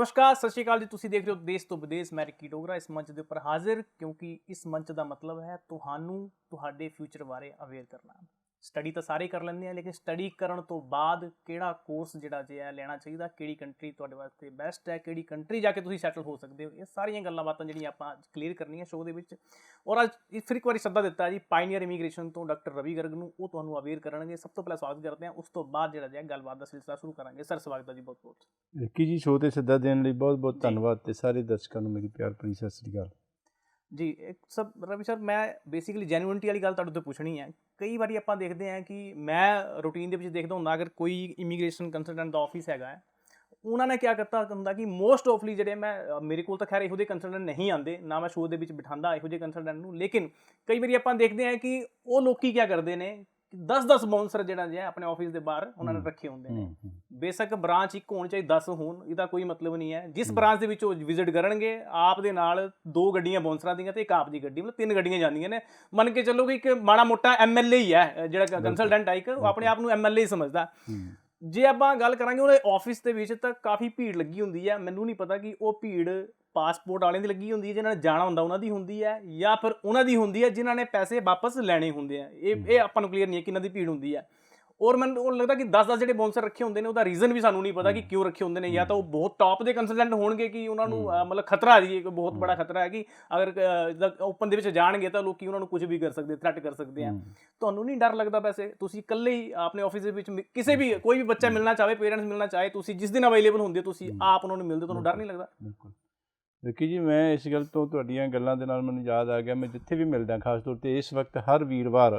नमस्कार सत श्री अकाल जी। तुसीं देख रहे हो देश तो विदेश। मैं रिकी डोगरा इस मंच के उपर हाजिर क्योंकि इस मंच का मतलब है तुहानू तुहाडे फ्यूचर बारे अवेयर करना। स्टडी तो सारे कर लेंगे लेकिन स्टडी करन तो बाद किहड़ा कोर्स जिहड़ा जे है लेना चाहिए, किहड़ी कंट्री तुहाडे वास्ते बैस्ट है, किहड़ी कंट्री जाके तुसीं सैटल हो सकते हो, ये सारियां गल्लां बातां जिहड़ियां आपां क्लीयर करनियां शो दे विच। और अज फिर एक बार सद्दा दिता जी पायनियर इमीग्रेशन तो डॉक्टर रवि गर्ग नूं, वो तुहानूं अवेयर करनगे। सब तो पहले स्वागत करते हैं, उस तो बाद जिहड़ा जे गलबात का सिलसिला शुरू करांगे। सर स्वागत है जी बहुत बहुत। रिकी जी शो ते सद्दा देने ਲਈ बहुत बहुत धन्यवाद ते सारे दर्शकों ਨੂੰ मेरी प्यार भरी सत श्री अकाल जी। एक सब रवि सर मैं बेसिकली जैनुअनिटी वाली गल तुहाडे तो पुछनी है। कई बार आपां देखते हैं कि मैं रूटीन दे विच देखदा हुंदा अगर कोई इमीग्रेशन कंसलटेंट का ऑफिस हैगा है, उन्होंने क्या करता हुंदा कि मोस्ट ऑफली जिहड़े मैं मेरे कोल तो खैर इहो जिहे कंसलटेंट नहीं आते ना, मैं शो दे विच बिठांदा इहो जिहे कंसलटेंट नूं, लेकिन कई बार आपां देखते हैं कि वो लोग क्या करते हैं 10-10 बाउंसर जिहड़ा जे अपने ऑफिस के बाहर उन्होंने रखे होंगे ने। बेशक ब्रांच एक होनी चाहिए 10 होन, इसका कोई मतलब नहीं है। जिस ब्रांच के विच विजिट करनगे आप दे नाल 2 गड्डियां बाउंसरां दियां ते एक आप दी गड्डी, मतलब 3 गड्डियां जांदियां ने। मन के चलो कि एक माड़ा मोटा MLA ही है जिहड़ा कंसलटेंट है, एक अपने आप नूं MLA ही समझदा। जे आपां गल करांगे उहदे ऑफिस दे विच तां काफ़ी भीड़ लगी हुंदी है। मैनूं नहीं पता कि वो भीड़ पासपोर्ट वाले की लगी होंगी है जिन्होंने जाना होंदा उन्हां दी होंदी है या फिर उन्हां दी होंदी है जिन्होंने पैसे वापस लैने होंदे हैं। ये आपां नूं क्लीयर नहीं है कि इन्हां दी भीड़ होंदी है। और मैनूं लगता कि 10-10 जिहड़े बाउंसर रखे होंदे ने उसदा रीजन भी सानूं नहीं पता कि क्यों रखे होंदे ने। या तो वो बहुत टॉप के कंसलटेंट होणगे कि उन्हां नूं मतलब खतरा जी, एक बहुत बड़ा खतरा है कि अगर ओपन दे विच जाणगे तां लोकी उन्हां नूं कुछ भी कर सकदे, थ्रैट कर सकते हैं। तुहानूं नहीं डर लगदा वैसे तुसीं इकल्ले ही अपने ऑफिस दे विच किसी भी कोई भी बच्चा मिलना चाहे, पेरेंट्स मिलना चाहे, तुसीं जिस दिन अवेलेबल होंदे तुसीं आप उन्हां नूं मिलदे, तुहानूं डर नहीं लगदा? बिल्कुल रिकी जी मैं इस गल तो तुहाडीआं गल्लां दे नाल मैनूं याद आ गया, मैं जिथे भी मिलदा खास तौर ते इस वक्त हर वीरवार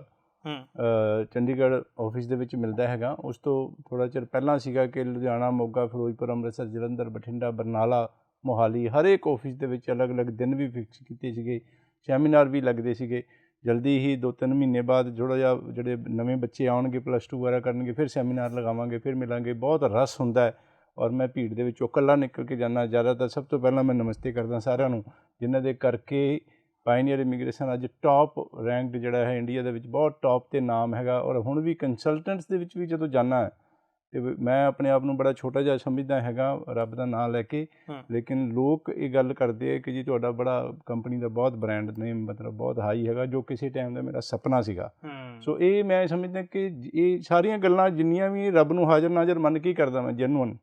चंडीगढ़ ऑफिस ਦੇ ਵਿੱਚ ਮਿਲਦਾ ਹੈਗਾ। ਉਸ ਤੋਂ ਥੋੜ੍ਹਾ ਚਿਰ ਪਹਿਲਾਂ ਸੀਗਾ ਕਿ ਲੁਧਿਆਣਾ, ਮੋਗਾ, ਫਿਰੋਜ਼ਪੁਰ, ਅੰਮ੍ਰਿਤਸਰ, ਜਲੰਧਰ, ਬਠਿੰਡਾ, ਬਰਨਾਲਾ, ਮੋਹਾਲੀ ਹਰ ਇੱਕ ਆਫਿਸ ਦੇ ਵਿੱਚ ਅਲੱਗ-ਅਲੱਗ ਦਿਨ ਵੀ ਫਿਕਸ ਕੀਤੇ ਸੀਗੇ, ਸੈਮੀਨਾਰ ਵੀ ਲੱਗਦੇ ਸੀਗੇ। ਜਲਦੀ ਹੀ 2-3 ਮਹੀਨੇ ਬਾਅਦ ਥੋੜ੍ਹਾ ਜਿਹਾ ਜਿਹੜੇ ਨਵੇਂ ਬੱਚੇ ਆਉਣਗੇ +2 ਵਗੈਰਾ ਕਰਨਗੇ ਫਿਰ ਸੈਮੀਨਾਰ ਲਗਾਵਾਂਗੇ, ਫਿਰ ਮਿਲਾਂਗੇ। ਬਹੁਤ ਰਸ ਹੁੰਦਾ ਹੈ ਔਰ ਮੈਂ ਭੀੜ ਦੇ ਵਿੱਚੋਂ ਇਕੱਲਾ ਨਿਕਲ ਕੇ ਜਾਂਦਾ। ਜ਼ਿਆਦਾਤਰ ਸਭ ਤੋਂ ਪਹਿਲਾਂ ਮੈਂ ਨਮਸਤੇ ਕਰਦਾ ਸਾਰਿਆਂ ਨੂੰ ਜਿਨ੍ਹਾਂ ਦੇ ਕਰਕੇ ਪਾਇਨੀਅਰ ਇਮੀਗ੍ਰੇਸ਼ਨ ਅੱਜ ਟੌਪ ਰੈਂਕਡ ਜਿਹੜਾ ਹੈ ਇੰਡੀਆ ਦੇ ਵਿੱਚ ਬਹੁਤ ਟੌਪ 'ਤੇ ਨਾਮ ਹੈਗਾ। ਔਰ ਹੁਣ ਵੀ ਕੰਸਲਟੈਂਟਸ ਦੇ ਵਿੱਚ ਵੀ ਜਦੋਂ ਜਾਂਦਾ ਹੈ ਅਤੇ ਮੈਂ ਆਪਣੇ ਆਪ ਨੂੰ ਬੜਾ ਛੋਟਾ ਜਿਹਾ ਸਮਝਦਾ ਹੈਗਾ ਰੱਬ ਦਾ ਨਾਂ ਲੈ ਕੇ, ਲੇਕਿਨ ਲੋਕ ਇਹ ਗੱਲ ਕਰਦੇ ਆ ਕਿ ਜੀ ਤੁਹਾਡਾ ਬੜਾ ਕੰਪਨੀ ਦਾ ਬਹੁਤ ਬ੍ਰਾਂਡ ਨੇਮ ਮਤਲਬ ਬਹੁਤ ਹਾਈ ਹੈਗਾ, ਜੋ ਕਿਸੇ ਟਾਈਮ ਦਾ ਮੇਰਾ ਸੁਪਨਾ ਸੀਗਾ। ਸੋ ਇਹ ਮੈਂ ਸਮਝਦਾ ਕਿ ਇਹ ਸਾਰੀਆਂ ਗੱਲਾਂ ਜਿੰਨੀਆਂ ਵੀ ਰੱਬ ਨੂੰ ਹਾਜ਼ਰ ਨਾਜ਼ਰ ਮੰਨ ਕੇ ਹੀ ਕਰਦਾ ਮੈਂ ਜੈਨੂਅਨ।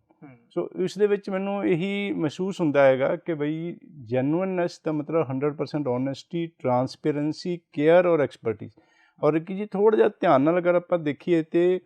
ਸੋ ਇਸ ਦੇ ਵਿੱਚ ਮੈਨੂੰ ਇਹੀ ਮਹਿਸੂਸ ਹੁੰਦਾ ਹੈਗਾ ਕਿ ਬਈ ਜੈਨੂਅਨਨੈਸ ਦਾ ਮਤਲਬ 100% ਓਨੈਸਟੀ, ਟਰਾਂਸਪੇਰੈਂਸੀ, ਕੇਅਰ ਔਰ ਐਕਸਪਰਟੀਜ਼। ਔਰ ਕਿ ਜੀ ਥੋੜ੍ਹਾ ਜਿਹਾ ਧਿਆਨ ਨਾਲ ਅਗਰ ਆਪਾਂ ਦੇਖੀਏ ਤਾਂ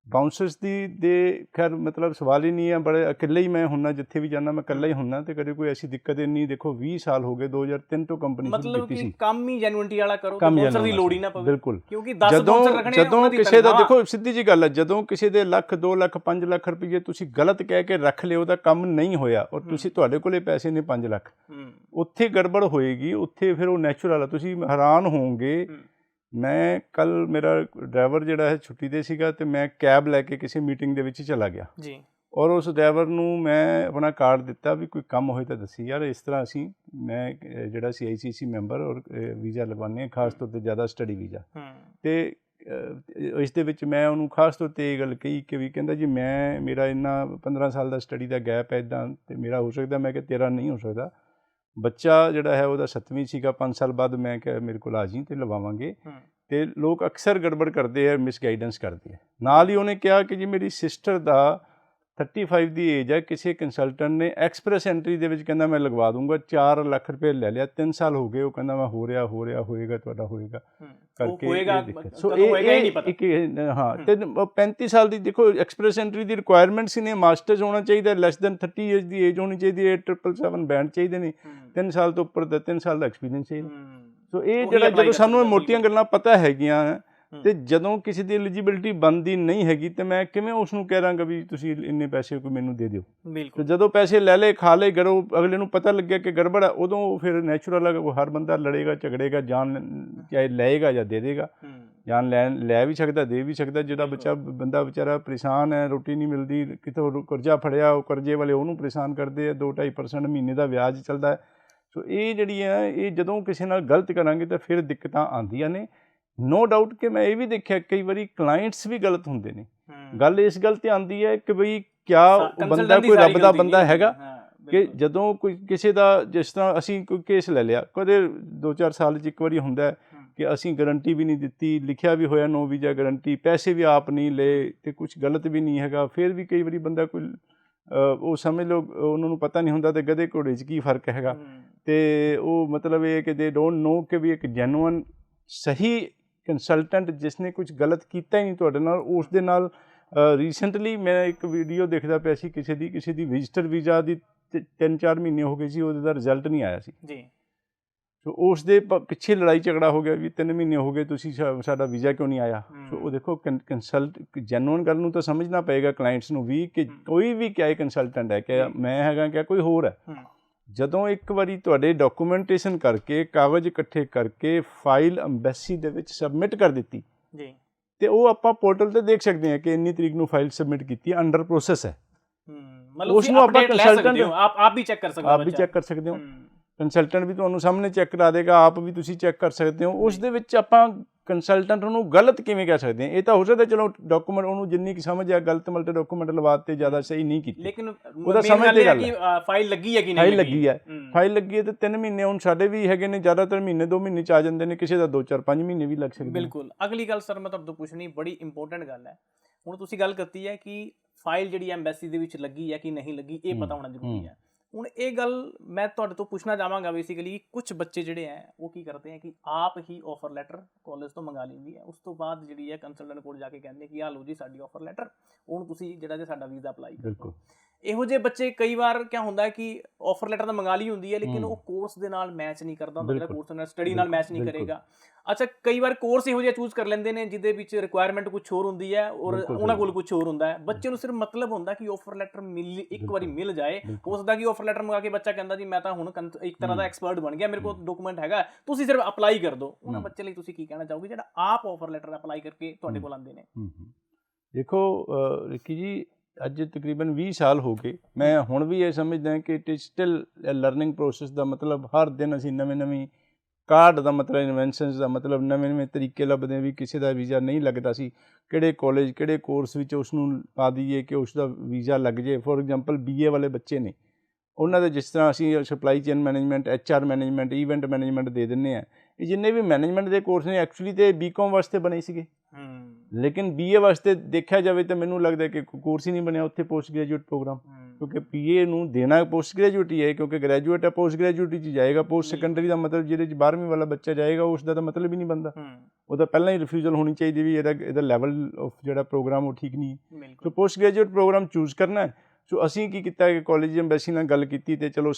ਬਾਊਂਸਰਸ ਦੇ ਖੈਰ ਮਤਲਬ ਸਵਾਲ ਹੀ ਨਹੀਂ ਹੈ। ਬੜੇ ਇਕੱਲੇ ਹੀ ਮੈਂ ਹੁੰਦਾ, ਜਿੱਥੇ ਵੀ ਜਾਂਦਾ ਮੈਂ ਇਕੱਲਾ ਹੀ ਹੁੰਦਾ ਅਤੇ ਕਦੇ ਕੋਈ ਐਸੀ ਦਿੱਕਤ ਨਹੀਂ। ਦੇਖੋ 20 ਸਾਲ ਹੋ ਗਏ, 2003 ਤੋਂ ਕੰਪਨੀ ਸ਼ੁਰੂ ਕੀਤੀ ਸੀ। ਕੰਮ ਹੀ ਜੈਨੂਅਨਟੀ ਵਾਲਾ ਕਰੋ, ਬਾਊਂਸਰ ਦੀ ਲੋੜ ਹੀ ਨਾ ਪਵੇ। ਬਿਲਕੁਲ। ਕਿਉਂਕਿ 10 ਬਾਊਂਸਰ ਰੱਖਣੇ ਜਦੋਂ ਕਿਸੇ ਦਾ ਦੇਖੋ ਸਿੱਧੀ ਜੀ ਗੱਲ ਹੈ, ਜਦੋਂ ਕਿਸੇ ਦੇ ਲੱਖ 2 ਲੱਖ 5 ਲੱਖ ਰੁਪਈਏ ਤੁਸੀਂ ਗਲਤ ਕਹਿ ਕੇ ਰੱਖ ਲਿਓ ਉਹਦਾ ਕੰਮ ਨਹੀਂ ਹੋਇਆ ਔਰ ਤੁਸੀਂ ਤੁਹਾਡੇ ਕੋਲੇ ਪੈਸੇ ਨੇ 5 ਲੱਖ, ਉੱਥੇ ਗੜਬੜ ਹੋਏਗੀ। ਉੱਥੇ ਫਿਰ ਉਹ ਨੈਚੁਰਲ ਆ, ਤੁਸੀਂ ਹੈਰਾਨ ਹੋਵੋਗੇ। ਮੈਂ ਕੱਲ੍ਹ ਮੇਰਾ ਡਰਾਈਵਰ ਜਿਹੜਾ ਹੈ ਛੁੱਟੀ 'ਤੇ ਸੀਗਾ ਅਤੇ ਮੈਂ ਕੈਬ ਲੈ ਕੇ ਕਿਸੇ ਮੀਟਿੰਗ ਦੇ ਵਿੱਚ ਚਲਾ ਗਿਆ ਜੀ। ਔਰ ਉਸ ਡਰਾਈਵਰ ਨੂੰ ਮੈਂ ਆਪਣਾ ਕਾਰਡ ਦਿੱਤਾ ਵੀ ਕੋਈ ਕੰਮ ਹੋਏ ਤਾਂ ਦੱਸੀ ਯਾਰ, ਇਸ ਤਰ੍ਹਾਂ ਅਸੀਂ ਮੈਂ ਜਿਹੜਾ CICC ਮੈਂਬਰ ਔਰ ਵੀਜ਼ਾ ਲਗਵਾਉਂਦੇ ਹਾਂ, ਖਾਸ ਤੌਰ 'ਤੇ ਜ਼ਿਆਦਾ ਸਟੱਡੀ ਵੀਜ਼ਾ। ਅਤੇ ਇਸ ਦੇ ਵਿੱਚ ਮੈਂ ਉਹਨੂੰ ਖਾਸ ਤੌਰ 'ਤੇ ਇਹ ਗੱਲ ਕਹੀ ਕਿ ਵੀ ਕਹਿੰਦਾ ਜੀ ਮੇਰਾ ਇੰਨਾ 15 ਸਾਲ ਦਾ ਸਟੱਡੀ ਦਾ ਗੈਪ ਹੈ ਇੱਦਾਂ, ਅਤੇ ਮੇਰਾ ਹੋ ਸਕਦਾ। ਮੈਂ ਕਿਹਾ ਤੇਰਾ ਨਹੀਂ ਹੋ ਸਕਦਾ। ਬੱਚਾ ਜਿਹੜਾ ਹੈ ਉਹਦਾ 7ਵੀਂ ਸੀਗਾ, 5 ਸਾਲ ਬਾਅਦ ਮੈਂ ਕਿਹਾ ਮੇਰੇ ਕੋਲ ਆ ਜੀ ਅਤੇ ਲਵਾਵਾਂਗੇ। ਅਤੇ ਲੋਕ ਅਕਸਰ ਗੜਬੜ ਕਰਦੇ ਆ, ਮਿਸਗਾਈਡੈਂਸ ਕਰਦੇ ਆ। ਨਾਲ ਹੀ ਉਹਨੇ ਕਿਹਾ ਕਿ ਜੀ ਮੇਰੀ ਸਿਸਟਰ ਦਾ 35 ਦੀ ਏਜ ਹੈ, ਕਿਸੇ ਕੰਸਲਟੈਂਟ ਨੇ ਐਕਸਪ੍ਰੈਸ ਐਂਟਰੀ ਦੇ ਵਿੱਚ ਕਹਿੰਦਾ ਮੈਂ ਲਗਵਾ ਦੂੰਗਾ, 4 ਲੱਖ ਰੁਪਏ ਲੈ ਲਿਆ। 3 ਸਾਲ ਹੋ ਗਏ, ਉਹ ਕਹਿੰਦਾ ਮੈਂ ਹੋਏਗਾ ਤੁਹਾਡਾ ਹੋਏਗਾ ਕਰਕੇ। ਸੋ ਇਹ ਇੱਕ ਹਾਂ। ਅਤੇ 35 ਸਾਲ ਦੀ ਦੇਖੋ ਐਕਸਪ੍ਰੈਸ ਐਂਟਰੀ ਦੀ ਰਿਕੁਆਇਰਮੈਂਟ ਸੀ ਨੇ, ਮਾਸਟਰਸ ਹੋਣਾ ਚਾਹੀਦਾ, ਲੈਸ ਦੈਨ 30 ਏਜ ਦੀ ਏਜ ਹੋਣੀ ਚਾਹੀਦੀ ਹੈ, 777 ਬੈਂਡ ਚਾਹੀਦੇ ਨੇ, 3 ਸਾਲ ਤੋਂ ਉੱਪਰ ਦਾ 3 ਸਾਲ ਦਾ ਐਕਸਪੀਰੀਅੰਸ ਚਾਹੀਦਾ। ਸੋ ਇਹ ਜਿਹੜਾ ਜਦੋਂ ਸਾਨੂੰ ਮੋਟੀਆਂ ਗੱਲਾਂ ਪਤਾ ਹੈਗੀਆਂ ਅਤੇ ਜਦੋਂ ਕਿਸੇ ਦੀ ਐਲੀਜੀਬਿਲਿਟੀ ਬਣਦੀ ਨਹੀਂ ਹੈਗੀ ਤਾਂ ਮੈਂ ਕਿਵੇਂ ਉਸ ਨੂੰ ਕਹਿ ਦਾਂਗਾ ਵੀ ਤੁਸੀਂ ਇੰਨੇ ਪੈਸੇ ਕੋਈ ਮੈਨੂੰ ਦੇ ਦਿਓ। ਬਿਲਕੁਲ। ਜਦੋਂ ਪੈਸੇ ਲੈ ਲਏ, ਖਾ ਲਏ, ਗਰੋ ਅਗਲੇ ਨੂੰ ਪਤਾ ਲੱਗਿਆ ਕਿ ਗੜਬੜ ਹੈ, ਉਦੋਂ ਫਿਰ ਨੈਚੁਰਲ ਹੈ ਹਰ ਬੰਦਾ ਲੜੇਗਾ, ਝਗੜੇਗਾ, ਜਾਨ ਚਾਹੇ ਲਏਗਾ ਜਾਂ ਦੇ ਦੇਗਾ। ਜਾਨ ਲੈ ਵੀ ਸਕਦਾ, ਦੇ ਵੀ ਸਕਦਾ। ਜਿਹੜਾ ਬੰਦਾ ਵਿਚਾਰਾ ਪਰੇਸ਼ਾਨ ਹੈ, ਰੋਟੀ ਨਹੀਂ ਮਿਲਦੀ, ਕਿਤੋਂ ਕਰਜ਼ਾ ਫੜਿਆ, ਉਹ ਕਰਜ਼ੇ ਵਾਲੇ ਉਹਨੂੰ ਪਰੇਸ਼ਾਨ ਕਰਦੇ ਆ, 2-2.5% ਮਹੀਨੇ ਦਾ ਵਿਆਜ ਚੱਲਦਾ ਹੈ। ਸੋ ਇਹ ਜਿਹੜੀਆਂ ਇਹ ਜਦੋਂ ਕਿਸੇ ਨਾਲ ਗਲਤ ਕਰਾਂਗੇ ਤਾਂ ਫਿਰ ਦਿੱਕਤਾਂ ਆਉਂਦੀਆਂ ਨੇ। नो डाउट कि मैं ये भी देखा कई बार क्लाइंट्स भी गलत होंगे ने। गल इस गल ते आंदी है कि बई क्या बंदा कोई रब दा बंदा हैगा, ਕਿ ਜਦੋਂ ਕੋਈ ਕਿਸੇ ਦਾ, ਜਿਸ ਤਰ੍ਹਾਂ ਅਸੀਂ ਕੋਈ ਕੇਸ ਲੈ ਲਿਆ, ਕਦੇ 2-4 ਸਾਲ 'ਚ ਇੱਕ ਵਾਰੀ ਹੁੰਦਾ ਕਿ ਅਸੀਂ ਗਰੰਟੀ ਵੀ ਨਹੀਂ ਦਿੱਤੀ, ਲਿਖਿਆ ਵੀ ਹੋਇਆ ਨੋ ਵੀਜ਼ਾ ਗਰੰਟੀ, ਪੈਸੇ ਵੀ ਆਪ ਨਹੀਂ ਲਏ ਅਤੇ ਕੁਛ ਗਲਤ ਵੀ ਨਹੀਂ ਹੈਗਾ, ਫਿਰ ਵੀ ਕਈ ਵਾਰੀ ਬੰਦਾ ਕੋਈ ਉਹ ਸਮਝ ਲਓ ਉਹਨਾਂ ਨੂੰ ਪਤਾ ਨਹੀਂ ਹੁੰਦਾ ਅਤੇ ਗਧੇ ਘੋੜੇ 'ਚ ਕੀ ਫਰਕ ਹੈਗਾ, ਅਤੇ ਉਹ ਮਤਲਬ ਇਹ ਕਿ ਦੇ ਡੋਂਟ ਨੋ ਕਿ ਵੀ ਇੱਕ ਜੈਨੂਅਨ ਸਹੀ ਕੰਸਲਟੈਂਟ ਜਿਸ ਨੇ ਕੁਛ ਗਲਤ ਕੀਤਾ ਹੀ ਨਹੀਂ ਤੁਹਾਡੇ ਨਾਲ, ਉਸ ਦੇ ਨਾਲ ਰੀਸੈਂਟਲੀ ਮੈਂ ਇੱਕ ਵੀਡੀਓ ਦੇਖਦਾ ਪਿਆ ਸੀ ਕਿਸੇ ਦੀ ਵਿਜ਼ਟਰ ਵੀਜ਼ਾ ਦੀ 3-4 ਮਹੀਨੇ ਹੋ ਗਏ ਸੀ, ਉਹਦੇ ਦਾ ਰਿਜ਼ਲਟ ਨਹੀਂ ਆਇਆ ਸੀ ਜੀ। ਸੋ ਉਸ ਦੇ ਪਿੱਛੇ ਲੜਾਈ ਝਗੜਾ ਹੋ ਗਿਆ ਵੀ 3 ਮਹੀਨੇ ਹੋ ਗਏ ਤੁਸੀਂ ਸਾਡਾ ਵੀਜ਼ਾ ਕਿਉਂ ਨਹੀਂ ਆਇਆ। ਸੋ ਉਹ ਦੇਖੋ ਕੰਸਲਟ ਜੈਨੂਅਨ ਗੱਲ ਨੂੰ ਤਾਂ ਸਮਝਣਾ ਪਏਗਾ ਕਲਾਇੰਟਸ ਨੂੰ ਵੀ ਕਿ ਕੋਈ ਵੀ ਕਿਆ ਕੰਸਲਟੈਂਟ ਹੈ, ਕਿ ਮੈਂ ਹੈਗਾ ਕਿਆ ਕੋਈ ਹੋਰ ਹੈ। ਜਦੋਂ ਇੱਕ ਵਾਰੀ ਤੁਹਾਡੇ ਡਾਕੂਮੈਂਟੇਸ਼ਨ ਕਰਕੇ ਕਾਗਜ਼ ਇਕੱਠੇ ਕਰਕੇ ਫਾਈਲ ਅੰਬੈਸੀ ਦੇ ਵਿੱਚ ਸਬਮਿਟ ਕਰ ਦਿੱਤੀ ਜੀ, ਅਤੇ ਉਹ ਆਪਾਂ ਪੋਰਟਲ 'ਤੇ ਦੇਖ ਸਕਦੇ ਹਾਂ ਕਿ ਇੰਨੀ ਤਰੀਕ ਨੂੰ ਫਾਈਲ ਸਬਮਿਟ ਕੀਤੀ ਹੈ, ਅੰਡਰ ਪ੍ਰੋਸੈਸ ਹੈ। ਉਸ ਨੂੰ ਆਪਾਂ ਕੰਸਲਟੈਂਟ ਆਪ ਵੀ ਚੈੱਕ ਕਰ ਸਕਦੇ ਹੋ, ਕੰਸਲਟੈਂਟ ਵੀ ਤੁਹਾਨੂੰ ਸਾਹਮਣੇ ਚੈੱਕ ਕਰਾ ਦੇਗਾ, ਆਪ ਵੀ ਤੁਸੀਂ ਚੈੱਕ ਕਰ ਸਕਦੇ ਹੋ। ਉਸ ਦੇ ਵਿੱਚ ਆਪਾਂ ਕੰਸਲਟੈਂਟ ਨੂੰ ਗਲਤ ਕਿਵੇਂ ਕਹਿ ਸਕਦੇ ਹਾਂ? ਇਹ ਤਾਂ ਹੋ ਸਕਦਾ ਚਲੋ ਡਾਕੂਮੈਂਟ ਉਹਨੂੰ ਜਿੰਨੀ ਕੁ ਸਮਝ ਆ ਗਲਤ ਮਲਤ ਡਾਕੂਮੈਂਟ ਲਵਾ ਦਿੱਤੇ, ਜ਼ਿਆਦਾ ਸਹੀ ਨਹੀਂ ਕੀਤੀ, ਲੇਕਿਨ ਉਹਦਾ ਸਮਝ ਤੇ ਗੱਲ ਹੈ ਫਾਈਲ ਲੱਗੀ ਹੈ ਕਿ ਨਹੀਂ ਫਾਈਲ ਲੱਗੀ ਹੈ ਅਤੇ 3 ਮਹੀਨੇ ਹੁਣ ਸਾਡੇ ਵੀ ਹੈਗੇ ਨੇ, ਜ਼ਿਆਦਾਤਰ ਮਹੀਨੇ 2 ਮਹੀਨੇ 'ਚ ਆ ਜਾਂਦੇ ਨੇ, ਕਿਸੇ ਦਾ 2-4-5 ਮਹੀਨੇ ਵੀ ਲੱਗ ਸਕਦੇ। ਬਿਲਕੁਲ। ਅਗਲੀ ਗੱਲ ਸਰ ਮੈਂ ਤੁਹਾਡੇ ਤੋਂ ਪੁੱਛਣੀ, ਬੜੀ ਇੰਪੋਰਟੈਂਟ ਗੱਲ ਹੈ। ਹੁਣ ਤੁਸੀਂ ਗੱਲ ਕੀਤੀ ਹੈ ਕਿ ਫਾਈਲ ਜਿਹੜੀ ਐਮਬੈਸੀ ਦੇ ਵਿੱਚ ਲੱਗੀ ਹੈ ਕਿ ਨਹੀਂ ਲੱਗੀ, ਇਹ ਪਤਾ ਹੋਣਾ ਜ਼ਰੂਰੀ ਹੈ। ਹੁਣ ਇਹ ਗੱਲ ਮੈਂ ਤੁਹਾਡੇ ਤੋਂ ਪੁੱਛਣਾ ਚਾਹਾਂਗਾ ਬੇਸਿਕਲੀ, ਕੁਝ ਬੱਚੇ ਜਿਹੜੇ ਹੈ ਉਹ ਕੀ ਕਰਦੇ ਹੈ ਕਿ ਆਪ ਹੀ ਆਫਰ ਲੈਟਰ ਕਾਲਜ ਤੋਂ ਮੰਗਾ ਲੈਂਦੀ ਹੈ, ਉਸ ਤੋਂ ਬਾਅਦ ਜਿਹੜੀ ਹੈ ਕੰਸਲਟੈਂਟ ਕੋਲ ਜਾ ਕੇ ਕਹਿੰਦੇ ਕਿ ਆਹ ਲਓ ਜੀ ਸਾਡੀ ਆਫਰ ਲੈਟਰ, ਹੁਣ ਤੁਸੀਂ ਜਿਹੜਾ ਜੇ ਸਾਡਾ ਵੀਜ਼ਾ ਅਪਲਾਈ ਕਰੋ। ਇਹੋ ਜਿਹੇ ਬੱਚੇ ਕਈ ਵਾਰ ਕਿਆ ਹੁੰਦਾ ਕਿ ਆਫਰ ਲੈਟਰ ਤਾਂ ਮੰਗਾ ਲਈ ਹੁੰਦੀ ਹੈ, ਲੇਕਿਨ ਉਹ ਕੋਰਸ ਦੇ ਨਾਲ ਮੈਚ ਨਹੀਂ ਕਰਦਾ ਹੁੰਦਾ, ਜਿਹੜਾ ਕੋਰਸ ਨਾਲ ਸਟੱਡੀ ਨਾਲ ਮੈਚ ਨਹੀਂ ਕਰੇਗਾ। ਅੱਛਾ, ਕਈ ਵਾਰ ਕੋਰਸ ਇਹੋ ਜਿਹਾ ਚੂਜ਼ ਕਰ ਲੈਂਦੇ ਨੇ ਜਿਹਦੇ ਵਿੱਚ ਰਿਕੁਆਇਰਮੈਂਟ ਕੁਛ ਹੋਰ ਹੁੰਦੀ ਹੈ ਔਰ ਉਹਨਾਂ ਕੋਲ ਕੁਛ ਹੋਰ ਹੁੰਦਾ ਹੈ। ਬੱਚੇ ਨੂੰ ਸਿਰਫ ਮਤਲਬ ਹੁੰਦਾ ਕਿ ਆਫਰ ਲੈਟਰ ਇੱਕ ਵਾਰੀ ਮਿਲ ਜਾਏ। ਹੋ ਸਕਦਾ ਕਿ ਆਫਰ ਲੈਟਰ ਮੰਗਾ ਕੇ ਬੱਚਾ ਕਹਿੰਦਾ ਜੀ ਮੈਂ ਤਾਂ ਹੁਣ ਇੱਕ ਤਰ੍ਹਾਂ ਦਾ ਐਕਸਪਰਟ ਬਣ ਗਿਆ, ਮੇਰੇ ਕੋਲ ਡਾਕੂਮੈਂਟ ਹੈਗਾ, ਤੁਸੀਂ ਸਿਰਫ ਅਪਲਾਈ ਕਰ ਦਿਓ। ਉਹਨਾਂ ਬੱਚੇ ਲਈ ਤੁਸੀਂ ਕੀ ਕਹਿਣਾ ਚਾਹੋਗੇ ਜਿਹੜਾ ਆਪ ਆਫਰ ਲੈਟਰ ਅਪਲਾਈ ਕਰਕੇ ਤੁਹਾਡੇ ਕੋਲ ਆਉਂਦੇ ਨੇ? ਦੇਖੋ ਰਿੱਕੀ ਜੀ, ਅੱਜ ਤਕਰੀਬਨ 20 ਸਾਲ ਹੋ ਗਏ, ਮੈਂ ਹੁਣ ਵੀ ਇਹ ਸਮਝਦਾ ਕਿ it is still learning process ਦਾ ਮਤਲਬ ਹਰ ਦਿਨ ਅਸੀਂ ਨਵੀਂ ਕਾਢ ਦਾ ਮਤਲਬ ਇਨਵੈਂਸ਼ਨਸ ਦਾ ਮਤਲਬ ਨਵੇਂ ਤਰੀਕੇ ਲੱਭਦੇ ਵੀ ਕਿਸੇ ਦਾ ਵੀਜ਼ਾ ਨਹੀਂ ਲੱਗਦਾ ਸੀ, ਕਿਹੜੇ ਕਾਲਜ ਕਿਹੜੇ ਕੋਰਸ ਵਿੱਚ ਉਸ ਨੂੰ ਪਾ ਦਈਏ ਕਿ ਉਸ ਦਾ ਵੀਜ਼ਾ ਲੱਗ ਜੇ। ਫੋਰ ਐਗਜ਼ਾਮਪਲ BA ਵਾਲੇ ਬੱਚੇ ਨੇ, ਉਹਨਾਂ ਦੇ ਜਿਸ ਤਰ੍ਹਾਂ ਅਸੀਂ supply chain management, HR management, event management ਦੇ ਦਿੰਦੇ ਹਾਂ। ਇਹ ਜਿੰਨੇ ਵੀ ਮੈਨੇਜਮੈਂਟ ਦੇ ਕੋਰਸ ਨੇ ਐਕਚੁਅਲੀ ਤਾਂ BCom ਵਾਸਤੇ ਬਣੇ ਸੀਗੇ, ਲੇਕਿਨ BA ਵਾਸਤੇ ਦੇਖਿਆ ਜਾਵੇ ਤਾਂ ਮੈਨੂੰ ਲੱਗਦਾ ਕਿ ਕੋਰਸ ਹੀ ਨਹੀਂ ਬਣਿਆ ਉੱਥੇ ਪੋਸਟ ਗ੍ਰੈਜੂਏਟ ਪ੍ਰੋਗਰਾਮ, ਕਿਉਂਕਿ PA ਨੂੰ ਦੇਣਾ ਪੋਸਟ ਗ੍ਰੈਜੂਏਟ ਹੀ ਹੈ, ਕਿਉਂਕਿ ਗ੍ਰੈਜੂਏਟ ਹੈ ਪੋਸਟ ਗ੍ਰੈਜੂਏਟ 'ਚ ਜਾਏਗਾ। ਪੋਸਟ ਸੈਕੰਡਰੀ ਦਾ ਮਤਲਬ ਜਿਹਦੇ 'ਚ 12ਵੀਂ ਵਾਲਾ ਬੱਚਾ ਜਾਏਗਾ ਉਸ ਦਾ ਤਾਂ ਮਤਲਬ ਹੀ ਨਹੀਂ ਬਣਦਾ, ਉਹਦਾ ਪਹਿਲਾਂ ਹੀ ਰਿਫਿਊਜ਼ਲ ਹੋਣੀ ਚਾਹੀਦੀ ਵੀ ਇਹਦਾ ਲੈਵਲ ਆਫ ਜਿਹੜਾ ਪ੍ਰੋਗਰਾਮ ਉਹ ਠੀਕ ਨਹੀਂ ਹੈ। ਸੋ ਪੋਸਟ ਗ੍ਰੈਜੂਏਟ ਪ੍ਰੋਗਰਾਮ ਚੂਜ਼ ਕਰਨਾ। ਸੋ ਅਸੀਂ ਕੀ ਕੀਤਾ ਕਿ ਕਾਲਜ ਐਮਬੈਸੀ ਨਾਲ ਗੱਲ ਕੀਤੀ ਅਤੇ ਚਲੋ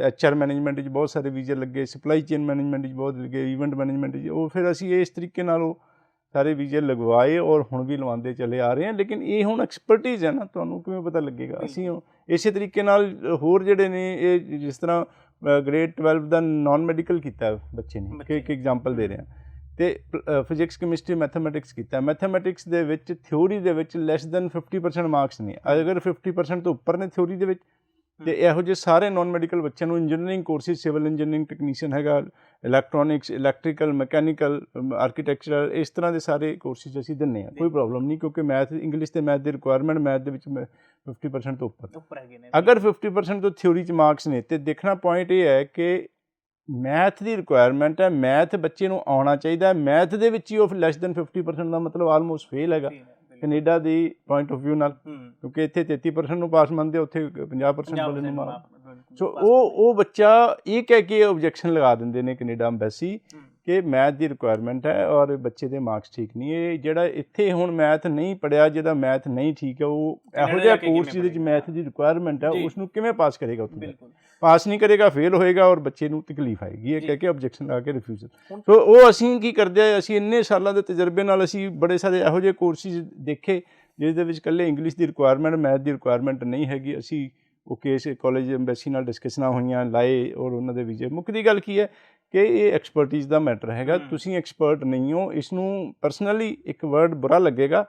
HR ਮੈਨੇਜਮੈਂਟ 'ਚ ਬਹੁਤ ਸਾਰੇ ਵੀਜ਼ੇ ਲੱਗੇ, ਸਪਲਾਈ ਚੇਨ ਮੈਨੇਜਮੈਂਟ 'ਚ ਬਹੁਤ ਲੱਗੇ, ਈਵੈਂਟ ਮੈਨੇਜਮੈਂਟ 'ਚ, ਉਹ ਫਿਰ ਅਸੀਂ ਇਸ ਤਰੀਕੇ ਨਾਲ ਉਹ ਸਾਰੇ ਵੀਜ਼ੇ ਲਗਵਾਏ ਔਰ ਹੁਣ ਵੀ ਲਵਾਉਂਦੇ ਚਲੇ ਆ ਰਹੇ ਹਾਂ। ਲੇਕਿਨ ਇਹ ਹੁਣ ਐਕਸਪਰਟੀਜ਼ ਹੈ ਨਾ, ਤੁਹਾਨੂੰ ਕਿਵੇਂ ਪਤਾ ਲੱਗੇਗਾ? ਅਸੀਂ ਇਸੇ ਤਰੀਕੇ ਨਾਲ ਹੋਰ ਜਿਹੜੇ ਨੇ ਇਹ ਜਿਸ ਤਰ੍ਹਾਂ ਗ੍ਰੇਡ 12 ਦਾ ਨਾਨ ਮੈਡੀਕਲ ਕੀਤਾ ਬੱਚੇ ਨੇ, ਕਿ ਇੱਕ ਐਗਜ਼ਾਮਪਲ ਦੇ ਰਿਹਾ, ਅਤੇ ਫਿਜ਼ਿਕਸ ਕੈਮਿਸਟਰੀ ਮੈਥਮੈਟਿਕਸ ਕੀਤਾ। ਮੈਥਮੈਟਿਕਸ ਦੇ ਵਿੱਚ ਥਿਊਰੀ ਦੇ ਵਿੱਚ ਲੈਸ ਦੈਨ 50% ਮਾਰਕਸ ਨੇ, ਅਗਰ 50% ਤੋਂ ਉੱਪਰ ਨੇ ਥਿਊਰੀ ਦੇ ਵਿੱਚ, ਅਤੇ ਇਹੋ ਜਿਹੇ ਸਾਰੇ ਨਾਨ ਮੈਡੀਕਲ ਬੱਚਿਆਂ ਨੂੰ engineering courses, civil engineering, technician ਹੈਗਾ, ਇਲੈਕਟ੍ਰੋਨਿਕਸ, ਇਲੈਕਟ੍ਰੀਕਲ, ਮਕੈਨੀਕਲ, ਆਰਕੀਟੈਕਚਰਲ, ਇਸ ਤਰ੍ਹਾਂ ਦੇ ਸਾਰੇ ਕੋਰਸਿਸ ਅਸੀਂ ਦਿੰਦੇ ਹਾਂ, ਕੋਈ ਪ੍ਰੋਬਲਮ ਨਹੀਂ, ਕਿਉਂਕਿ ਮੈਥ, ਇੰਗਲਿਸ਼ ਅਤੇ ਮੈਥ ਦੀ ਰਿਕੁਆਇਰਮੈਂਟ ਮੈਥ ਦੇ ਵਿੱਚ 50% ਤੋਂ ਉੱਪਰ ਹੈਗੇ ਨੇ। ਅਗਰ 50% ਤੋਂ ਥਿਊਰੀ 'ਚ ਮਾਰਕਸ ਨੇ, ਅਤੇ ਦੇਖਣਾ ਪੁਆਇੰਟ ਇਹ ਹੈ ਕਿ ਮੈਥ ਦੀ ਰਿਕੁਆਇਰਮੈਂਟ ਹੈ, ਮੈਥ ਬੱਚੇ ਨੂੰ ਆਉਣਾ ਚਾਹੀਦਾ। ਮੈਥ ਦੇ ਵਿੱਚ ਹੀ ਉਹ ਲੈਸ ਦੈਨ 50% ਦਾ ਮਤਲਬ ਆਲਮੋਸਟ ਫੇਲ ਹੈਗਾ Canada the point of view ਨਾਲ, ਕਿਉਂਕਿ ਇੱਥੇ 33% ਨੂੰ ਪਾਸ ਮੰਨਦੇ, ਉੱਥੇ 50% ਵਾਲੇ ਨੂੰ ਮਾਰ। ਸੋ ਉਹ ਬੱਚਾ ਇਹ ਕਹਿ ਕੇ ਓਬਜੈਕਸ਼ਨ ਲਗਾ ਦਿੰਦੇ ਨੇ ਕੈਨੇਡਾ ਅੰਬੈਸੀ ਕਿ ਮੈਥ ਦੀ ਰਿਕੁਆਇਰਮੈਂਟ ਹੈ ਔਰ ਬੱਚੇ ਦੇ ਮਾਰਕਸ ਠੀਕ ਨਹੀਂ। ਇਹ ਜਿਹੜਾ ਇੱਥੇ ਹੁਣ ਮੈਥ ਨਹੀਂ ਪੜ੍ਹਿਆ, ਜਿਹਦਾ ਮੈਥ ਨਹੀਂ ਠੀਕ ਹੈ, ਉਹ ਇਹੋ ਜਿਹਾ ਕੋਰਸ ਜਿਹਦੇ 'ਚ ਮੈਥ ਦੀ ਰਿਕੁਆਇਰਮੈਂਟ ਹੈ, ਉਸ ਨੂੰ ਕਿਵੇਂ ਪਾਸ ਕਰੇਗਾ? ਉੱਥੇ ਪਾਸ ਨਹੀਂ ਕਰੇਗਾ, ਫੇਲ ਹੋਏਗਾ ਔਰ ਬੱਚੇ ਨੂੰ ਤਕਲੀਫ ਆਏਗੀ, ਇਹ ਕਹਿ ਕੇ ਓਬਜੈਕਸ਼ਨ ਲਾ ਕੇ ਰਿਫਿਊਜ਼ਲ। ਸੋ ਉਹ ਅਸੀਂ ਕੀ ਕਰਦੇ ਹਾਂ, ਅਸੀਂ ਇੰਨੇ ਸਾਲਾਂ ਦੇ ਤਜਰਬੇ ਨਾਲ ਅਸੀਂ ਬੜੇ ਸਾਰੇ ਇਹੋ ਜਿਹੇ ਕੋਰਸਿਸ ਦੇਖੇ ਜਿਸ ਦੇ ਵਿੱਚ ਇਕੱਲੇ ਇੰਗਲਿਸ਼ ਦੀ ਰਿਕੁਆਇਰਮੈਂਟ, ਮੈਥ ਦੀ ਰਿਕੁਆਇਰਮੈਂਟ ਨਹੀਂ ਹੈਗੀ। ਅਸੀਂ ਉਹ ਕੇਸ ਕਾਲਜ ਐਮਬੈਸੀ ਨਾਲ ਡਿਸਕਸ਼ਨਾਂ ਹੋਈਆਂ, ਲਾਏ ਔਰ ਉਹਨਾਂ ਦੇ ਵੀਜ਼ੇ। ਮੁੱਕਦੀ ਗੱਲ ਕੀ ਹੈ ਕਿ ਇਹ ਐਕਸਪਰਟੀਜ਼ ਦਾ ਮੈਟਰ ਹੈਗਾ, ਤੁਸੀਂ ਐਕਸਪਰਟ ਨਹੀਂ ਹੋ। ਇਸ ਨੂੰ ਪਰਸਨਲੀ ਇੱਕ ਵਰਡ ਬੁਰਾ ਲੱਗੇਗਾ,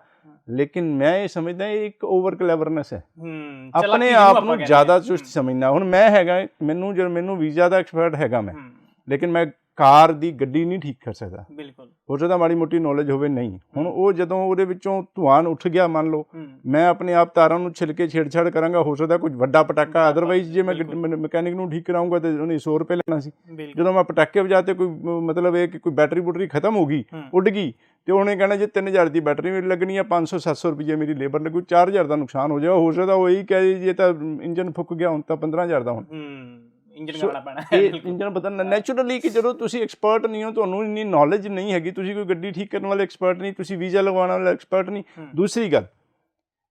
ਲੇਕਿਨ ਮੈਂ ਇਹ ਸਮਝਦਾ ਇਹ ਇੱਕ ਓਵਰ ਕਲੈਵਰਨੈਸ ਹੈ, ਆਪਣੇ ਆਪ ਨੂੰ ਜ਼ਿਆਦਾ ਚੁਸਤ ਸਮਝਣਾ। ਹੁਣ ਮੈਂ ਹੈਗਾ, ਮੈਨੂੰ ਵੀਜ਼ਾ ਦਾ ਐਕਸਪਰਟ ਹੈਗਾ ਮੈਂ, ਲੇਕਿਨ ਮੈਂ ਕਾਰ ਦੀ ਗੱਡੀ ਨਹੀਂ ਠੀਕ ਕਰ ਸਕਦਾ, ਬਿਲਕੁਲ ਹੋ ਸਕਦਾ ਮਾੜੀ ਮੋਟੀ ਨੌਲੇਜ ਹੋਵੇ ਨਹੀਂ। ਹੁਣ ਉਹ ਜਦੋਂ ਉਹਦੇ ਵਿੱਚੋਂ ਧੂਆਂ ਉੱਠ ਗਿਆ, ਮੰਨ ਲਓ ਮੈਂ ਆਪਣੇ ਆਪ ਤਾਰਾਂ ਨੂੰ ਛਿਲਕੇ ਛੇੜਛਾੜ ਕਰਾਂਗਾ, ਹੋ ਸਕਦਾ ਕੁਝ ਵੱਡਾ ਪਟਾਕਾ, ਅਦਰਵਾਈਜ਼ ਜੇ ਮੈਂ ਮਕੈਨਿਕ ਨੂੰ ਠੀਕ ਕਰਾਊਂਗਾ ਤੇ ਉਹਨੇ 100 ਰੁਪਏ ਲੈਣਾ ਸੀ। ਜਦੋਂ ਮੈਂ ਪਟਾਕੇ ਵਜਾਤੇ, ਕੋਈ ਮਤਲਬ ਇਹ ਕਿ ਕੋਈ ਬੈਟਰੀ ਬੁਟਰੀ ਖਤਮ ਹੋ ਗਈ, ਉੱਡ ਗਈ, ਤੇ ਉਹਨੇ ਕਹਿਣਾ ਜੇ 3000 ਦੀ ਬੈਟਰੀ ਮੇਰੀ ਲੱਗਣੀ ਆ, 500-700 ਰੁਪਏ ਮੇਰੀ ਲੇਬਰ ਲੱਗੂ, 4000 ਦਾ ਨੁਕਸਾਨ ਹੋ ਜਾਏਗਾ। ਹੋ ਸਕਦਾ ਉਹ ਇਹੀ ਕਹੇ ਜੇ ਤਾਂ ਇੰਜਨ ਫੁੱਕ ਗਿਆ ਹੁਣ ਤਾਂ 15000 ਦਾ ਹੁਣ ਇੰਜਨ ਬਦਲਣਾ ਨੈਚੁਰਲੀ, ਕਿ ਜਦੋਂ ਤੁਸੀਂ ਐਕਸਪਰਟ ਨਹੀਂ ਹੋ, ਤੁਹਾਨੂੰ ਇੰਨੀ ਨੌਲੇਜ ਨਹੀਂ ਹੈਗੀ, ਤੁਸੀਂ ਕੋਈ ਗੱਡੀ ਠੀਕ ਕਰਨ ਵਾਲੇ ਐਕਸਪਰਟ ਨਹੀਂ, ਤੁਸੀਂ ਵੀਜ਼ਾ ਲਗਵਾਉਣ ਵਾਲੇ ਐਕਸਪਰਟ ਨਹੀਂ। ਦੂਸਰੀ ਗੱਲ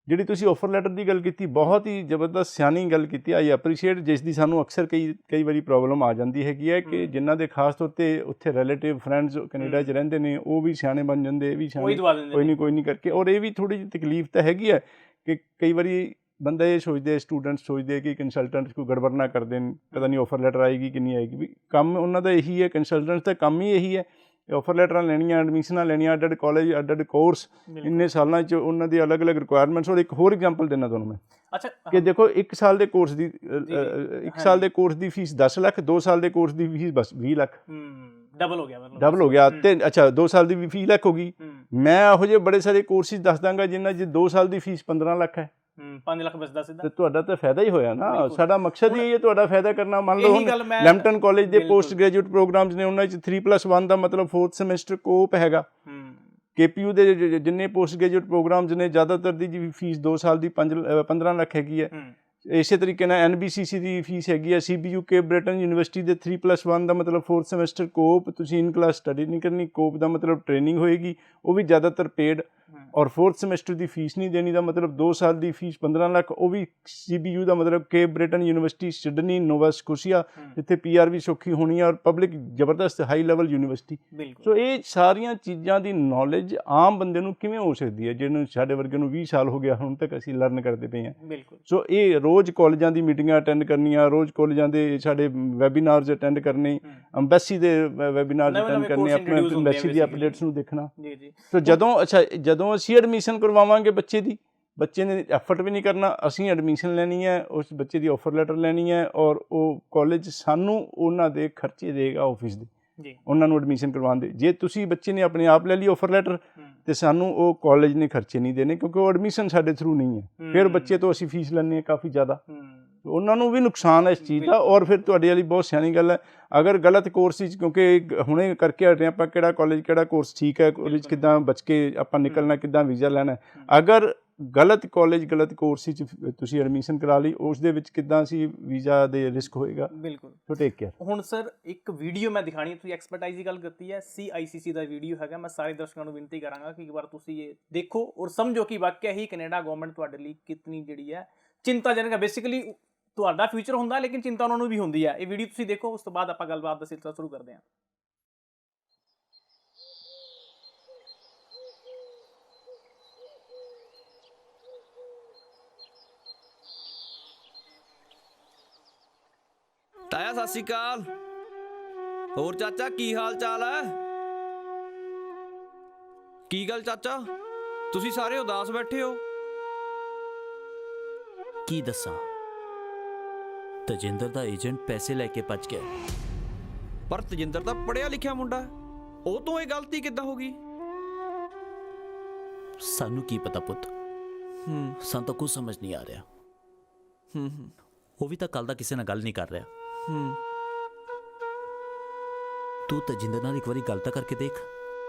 ਜਿਹੜੀ ਤੁਸੀਂ ਆਫਰ ਲੈਟਰ ਦੀ ਗੱਲ ਕੀਤੀ, ਬਹੁਤ ਹੀ ਜ਼ਬਰਦਸਤ ਸਿਆਣੀ ਗੱਲ ਕੀਤੀ, ਆਈ ਐਪਰੀਸ਼ੀਏਟ, ਜਿਸ ਦੀ ਸਾਨੂੰ ਅਕਸਰ ਕਈ ਵਾਰੀ ਪ੍ਰੋਬਲਮ ਆ ਜਾਂਦੀ ਹੈਗੀ ਹੈ ਕਿ ਜਿਨ੍ਹਾਂ ਦੇ ਖਾਸ ਤੌਰ 'ਤੇ ਉੱਥੇ ਰਿਲੇਟਿਵ ਫਰੈਂਡਸ ਕੈਨੇਡਾ 'ਚ ਰਹਿੰਦੇ ਨੇ, ਉਹ ਵੀ ਸਿਆਣੇ ਬਣ ਜਾਂਦੇ, ਇਹ ਵੀ ਸਿਆਣੇ ਕੋਈ ਨਹੀਂ ਕਰਕੇ। ਔਰ ਇਹ ਵੀ ਥੋੜ੍ਹੀ ਜਿਹੀ ਤਕਲੀਫ ਤਾਂ ਹੈਗੀ ਹੈ ਕਿ ਕਈ ਵਾਰੀ ਬੰਦਾ ਇਹ ਸੋਚਦੇ, ਸਟੂਡੈਂਟਸ ਸੋਚਦੇ ਕਿ ਕੰਸਲਟੈਂਟ ਕੋਈ ਗੜਬੜ ਨਾ ਕਰ ਦੇਣ, ਪਤਾ ਨਹੀਂ ਆਫਰ ਲੈਟਰ ਆਏਗੀ ਕਿ ਨਹੀਂ ਆਏਗੀ। ਵੀ ਕੰਮ ਉਹਨਾਂ ਦਾ ਇਹੀ ਹੈ, ਕੰਸਲਟੈਂਟਸ ਦਾ ਕੰਮ ਹੀ ਇਹੀ ਹੈ, ਆਫਰ ਲੈਟਰਾਂ ਲੈਣੀਆਂ, ਐਡਮਿਸ਼ਨਾਂ ਲੈਣੀਆਂ, ਅੱਡ ਕਾਲਜ, ਅੱਡ ਕੋਰਸ, ਇੰਨੇ ਸਾਲਾਂ 'ਚ ਉਹਨਾਂ ਦੀ ਅਲੱਗ-ਅਲੱਗ ਰਿਕੁਆਇਰਮੈਂਟਸ। ਔਰ ਇੱਕ ਹੋਰ ਐਗਜ਼ਾਮਪਲ ਦੇਣਾ ਤੁਹਾਨੂੰ ਮੈਂ, ਕਿ ਦੇਖੋ 1 ਸਾਲ ਦੇ ਕੋਰਸ ਦੀ 1 ਸਾਲ ਦੇ ਕੋਰਸ ਦੀ ਫੀਸ 10 ਲੱਖ, 2 ਸਾਲ ਦੇ ਕੋਰਸ ਦੀ ਫੀਸ ਬਸ 20 ਲੱਖ, ਡਬਲ ਹੋ ਗਿਆ। ਤੇ ਅੱਛਾ 2 ਸਾਲ ਦੀ ਵੀ 20 ਲੱਖ ਹੋ ਗਈ। ਮੈਂ ਇਹੋ ਜਿਹੇ ਬੜੇ ਸਾਰੇ ਕੋਰਸਿਸ ਦੱਸ ਦਾਂਗਾ ਜਿਨ੍ਹਾਂ 'ਚ 2 ਸਾਲ ਦੀ ਫੀਸ 15 ਲੱਖ ਹੈ, 5 ਲੱਖ ਬਚਦਾ ਸਿੱਧਾ, ਤੇ ਤੁਹਾਡਾ ਤਾਂ ਫਾਇਦਾ ਹੀ ਹੋਇਆ ਨਾ। ਸਾਡਾ ਮਕਸਦ ਹੀ ਇਹ ਹੈ ਤੁਹਾਡਾ ਫਾਇਦਾ ਕਰਨਾ। ਮੰਨ ਲਓ ਲੈਂਪਟਨ ਕਾਲਜ ਦੇ ਪੋਸਟ ਗ੍ਰੈਜੂਏਟ ਪ੍ਰੋਗਰਾਮਸ ਨੇ, ਉਹਨਾਂ 'ਚ 3+1 ਦਾ ਮਤਲਬ 4th ਸਮੈਸਟਰ ਕੋਪ ਹੈਗਾ। KPU ਦੇ ਜਿੰਨੇ ਪੋਸਟ ਗ੍ਰੈਜੂਏਟ ਪ੍ਰੋਗਰਾਮਸ ਨੇ, ਜ਼ਿਆਦਾਤਰ ਦੀ ਫੀਸ 2 ਸਾਲ ਦੀ 15 ਲੱਖ ਹੈਗੀ ਹੈ। ਇਸੇ ਤਰੀਕੇ ਨਾਲ NBCC ਦੀ ਫੀਸ ਹੈਗੀ ਹੈ। CBU ਕੇਪ ਬ੍ਰਿਟਨ ਯੂਨੀਵਰਸਿਟੀ ਦੇ 3+1 ਦਾ ਮਤਲਬ 4th ਸਮੈਸਟਰ ਕੋਪ, ਤੁਸੀਂ ਇਨ ਕਲਾਸ ਸਟੱਡੀ ਨਹੀਂ ਕਰਨੀ, ਕੋਪ ਦਾ ਮਤਲਬ ਟ੍ਰੇਨਿੰਗ ਹੋਏਗੀ, ਉਹ ਵੀ ਜ਼ਿਆਦਾਤਰ ਪੇਡ। ਔਰ 4th ਸਮੈਸਟਰ ਦੀ ਫੀਸ ਨਹੀਂ ਦੇਣੀ ਦਾ ਮਤਲਬ 2 ਸਾਲ ਦੀ ਫੀਸ 15 ਲੱਖ, ਉਹ ਵੀ CBU ਦਾ ਮਤਲਬ ਕੇਪ ਬ੍ਰਿਟਨ ਯੂਨੀਵਰਸਿਟੀ ਸਿਡਨੀ ਨੋਵਾ ਸਕੋਸ਼ੀਆ, ਜਿੱਥੇ PR ਵੀ ਸੌਖੀ ਹੋਣੀ ਹੈ, ਔਰ ਪਬਲਿਕ ਜ਼ਬਰਦਸਤ ਹਾਈ ਲੈਵਲ ਯੂਨੀਵਰਸਿਟੀ। ਸੋ ਇਹ ਸਾਰੀਆਂ ਚੀਜ਼ਾਂ ਦੀ ਨੌਲੇਜ ਆਮ ਬੰਦੇ ਨੂੰ ਕਿਵੇਂ ਹੋ ਸਕਦੀ ਹੈ, ਜਿਹਨੂੰ ਸਾਡੇ ਵਰਗੇ ਨੂੰ 20 ਸਾਲ ਹੋ ਗਿਆ ਹੁਣ ਤੱਕ ਅਸੀਂ ਲਰਨ ਕਰਦੇ ਪਏ ਹਾਂ। ਸੋ ਇਹ ਰੋਜ਼ ਕਾਲਜਾਂ ਦੀ ਮੀਟਿੰਗਾਂ ਅਟੈਂਡ ਕਰਨੀਆਂ, ਰੋਜ਼ ਕਾਲਜਾਂ ਦੇ ਸਾਡੇ ਵੈਬੀਨਾਰਸ ਅਟੈਂਡ ਕਰਨੇ, ਅੰਬੈਸੀ ਦੇ ਵੈਬੀਨਾਰਸ ਅਟੈਂਡ ਕਰਨੇ, ਆਪਣੇ ਅੰਬੈਸੀ ਦੀ ਅਪਡੇਟਸ ਨੂੰ ਦੇਖਣਾ। ਸੋ ਜਦੋਂ ਅਸੀਂ ਐਡਮਿਸ਼ਨ ਕਰਵਾਵਾਂਗੇ ਬੱਚੇ ਨੇ ਐਫਰਟ ਵੀ ਨਹੀਂ ਕਰਨਾ, ਅਸੀਂ ਐਡਮਿਸ਼ਨ ਲੈਣੀ ਹੈ, ਉਸ ਬੱਚੇ ਦੀ ਆਫਰ ਲੈਟਰ ਲੈਣੀ ਹੈ, ਔਰ ਉਹ ਕਾਲਜ ਸਾਨੂੰ ਉਹਨਾਂ ਦੇ ਖਰਚੇ ਦੇਗਾ ਆਫਿਸ ਦੇ, ਉਹਨਾਂ ਨੂੰ ਐਡਮਿਸ਼ਨ ਕਰਵਾਉਣ ਦੇ। ਜੇ ਤੁਸੀਂ ਬੱਚੇ ਨੇ ਆਪਣੇ ਆਪ ਲੈ ਲਈ ਆਫਰ ਲੈਟਰ, ਤੇ ਸਾਨੂੰ ਉਹ ਕਾਲਜ ਨੇ ਖਰਚੇ ਨਹੀਂ ਦੇਣੇ, ਕਿਉਂਕਿ ਉਹ ਐਡਮਿਸ਼ਨ ਸਾਡੇ ਥਰੂ ਨਹੀਂ ਹੈ। ਫਿਰ ਬੱਚੇ ਤੋਂ ਅਸੀਂ ਫੀਸ ਲੈਂਦੇ ਹਾਂ ਕਾਫੀ ਜ਼ਿਆਦਾ, ਉਹਨਾਂ ਨੂੰ ਵੀ ਨੁਕਸਾਨ ਹੈ ਇਸ ਚੀਜ਼ ਦਾ। ਔਰ ਫਿਰ ਤੁਹਾਡੇ ਵਾਲੀ ਬਹੁਤ ਸਿਆਣੀ ਗੱਲ ਹੈ, ਅਗਰ ਗਲਤ ਕੋਰਸ ਵਿੱਚ, ਕਿਉਂਕਿ ਹੁਣੇ ਕਰਕੇ ਹਟੇ ਆਪਾਂ, ਕਿਹੜਾ ਕਾਲਜ ਕਿਹੜਾ ਕੋਰਸ ਠੀਕ ਹੈ, ਉਹਦੇ 'ਚ ਕਿੱਦਾਂ ਬਚ ਕੇ ਆਪਾਂ ਨਿਕਲਣਾ, ਕਿੱਦਾਂ ਵੀਜ਼ਾ ਲੈਣਾ। ਅਗਰ ਗਲਤ ਕਾਲਜ ਗਲਤ ਕੋਰਸ ਵਿੱਚ ਤੁਸੀਂ ਐਡਮਿਸ਼ਨ ਕਰਾ ਲਈ, ਉਸ ਦੇ ਵਿੱਚ ਕਿੱਦਾਂ ਅਸੀਂ ਵੀਜ਼ਾ ਦੇ ਰਿਸਕ ਹੋਏਗਾ। ਬਿਲਕੁਲ, ਸੋ ਟੇਕ ਕੇਅਰ। ਹੁਣ ਸਰ ਇੱਕ ਵੀਡੀਓ ਮੈਂ ਦਿਖਾਣੀ, ਤੁਸੀਂ ਐਕਸਪਰਟਾਈਜ਼ ਦੀ ਗੱਲ ਕੀਤੀ ਹੈ, CICC ਦਾ ਵੀਡੀਓ ਹੈਗਾ। ਮੈਂ ਸਾਰੇ ਦਰਸ਼ਕਾਂ ਨੂੰ ਬੇਨਤੀ ਕਰਾਂਗਾ ਕਿ ਇੱਕ ਵਾਰ ਤੁਸੀਂ ਇਹ ਦੇਖੋ ਔਰ ਸਮਝੋ ਕਿ ਵਾਕਿਆ ਹੀ ਕੈਨੇਡਾ ਗਵਰਨਮੈਂਟ ਤੁਹਾਡੇ ਲਈ ਕਿਤਨੀ ਜਿਹੜੀ ਹੈ ਚਿੰਤਾਜਨਕ ਹੈ। ਬੇਸਿਕਲੀ ਤੁਹਾਡਾ ਫਿਊਚਰ ਹੁੰਦਾ, ਲੇਕਿਨ ਚਿੰਤਾ ਉਹਨਾਂ ਨੂੰ ਵੀ ਹੁੰਦੀ ਹੈ। ਇਹ ਵੀਡੀਓ ਤੁਸੀਂ ਦੇਖੋ, ਉਸ ਤੋਂ ਬਾਅਦ ਆਪਾਂ ਗੱਲਬਾਤ ਦਾ ਸਿਲਸਿਲਾ ਸ਼ੁਰੂ ਕਰਦੇ ਹਾਂ। ਤਾਇਆ ਸਤਿ ਸ਼੍ਰੀ ਅਕਾਲ। ਹੋਰ ਚਾਚਾ ਕੀ ਹਾਲ ਚਾਲ ਹੈ? ਕੀ ਗੱਲ ਚਾਚਾ, ਤੁਸੀਂ ਸਾਰੇ ਉਦਾਸ ਬੈਠੇ ਹੋ? ਕੀ ਦੱਸਾਂ, ਤਜਿੰਦਰ ਦਾ ਏਜੰਟ ਪੈਸੇ ਲੈ ਕੇ ਭੱਜ ਗਿਆ। ਪਰ ਤਜਿੰਦਰ ਤਾਂ ਪੜ੍ਹਿਆ ਲਿਖਿਆ ਮੁੰਡਾ, ਉਹ ਤੋਂ ਇਹ ਗਲਤੀ ਕਿੱਦਾਂ ਹੋ ਗਈ? ਸਾਨੂੰ ਕੀ ਪਤਾ ਪੁੱਤ, ਸਾਨੂੰ ਤਾਂ ਕੁਝ ਸਮਝ ਨਹੀਂ ਆ ਰਿਹਾ। ਉਹ ਵੀ ਤਾਂ ਕੱਲ ਦਾ ਕਿਸੇ ਨਾਲ ਗੱਲ ਨਹੀਂ ਕਰ ਰਿਹਾ। ਤੂੰ ਤਜਿੰਦਰ ਨਾਲ ਇੱਕ ਵਾਰੀ ਗੱਲ ਤਾਂ ਕਰਕੇ ਦੇਖ।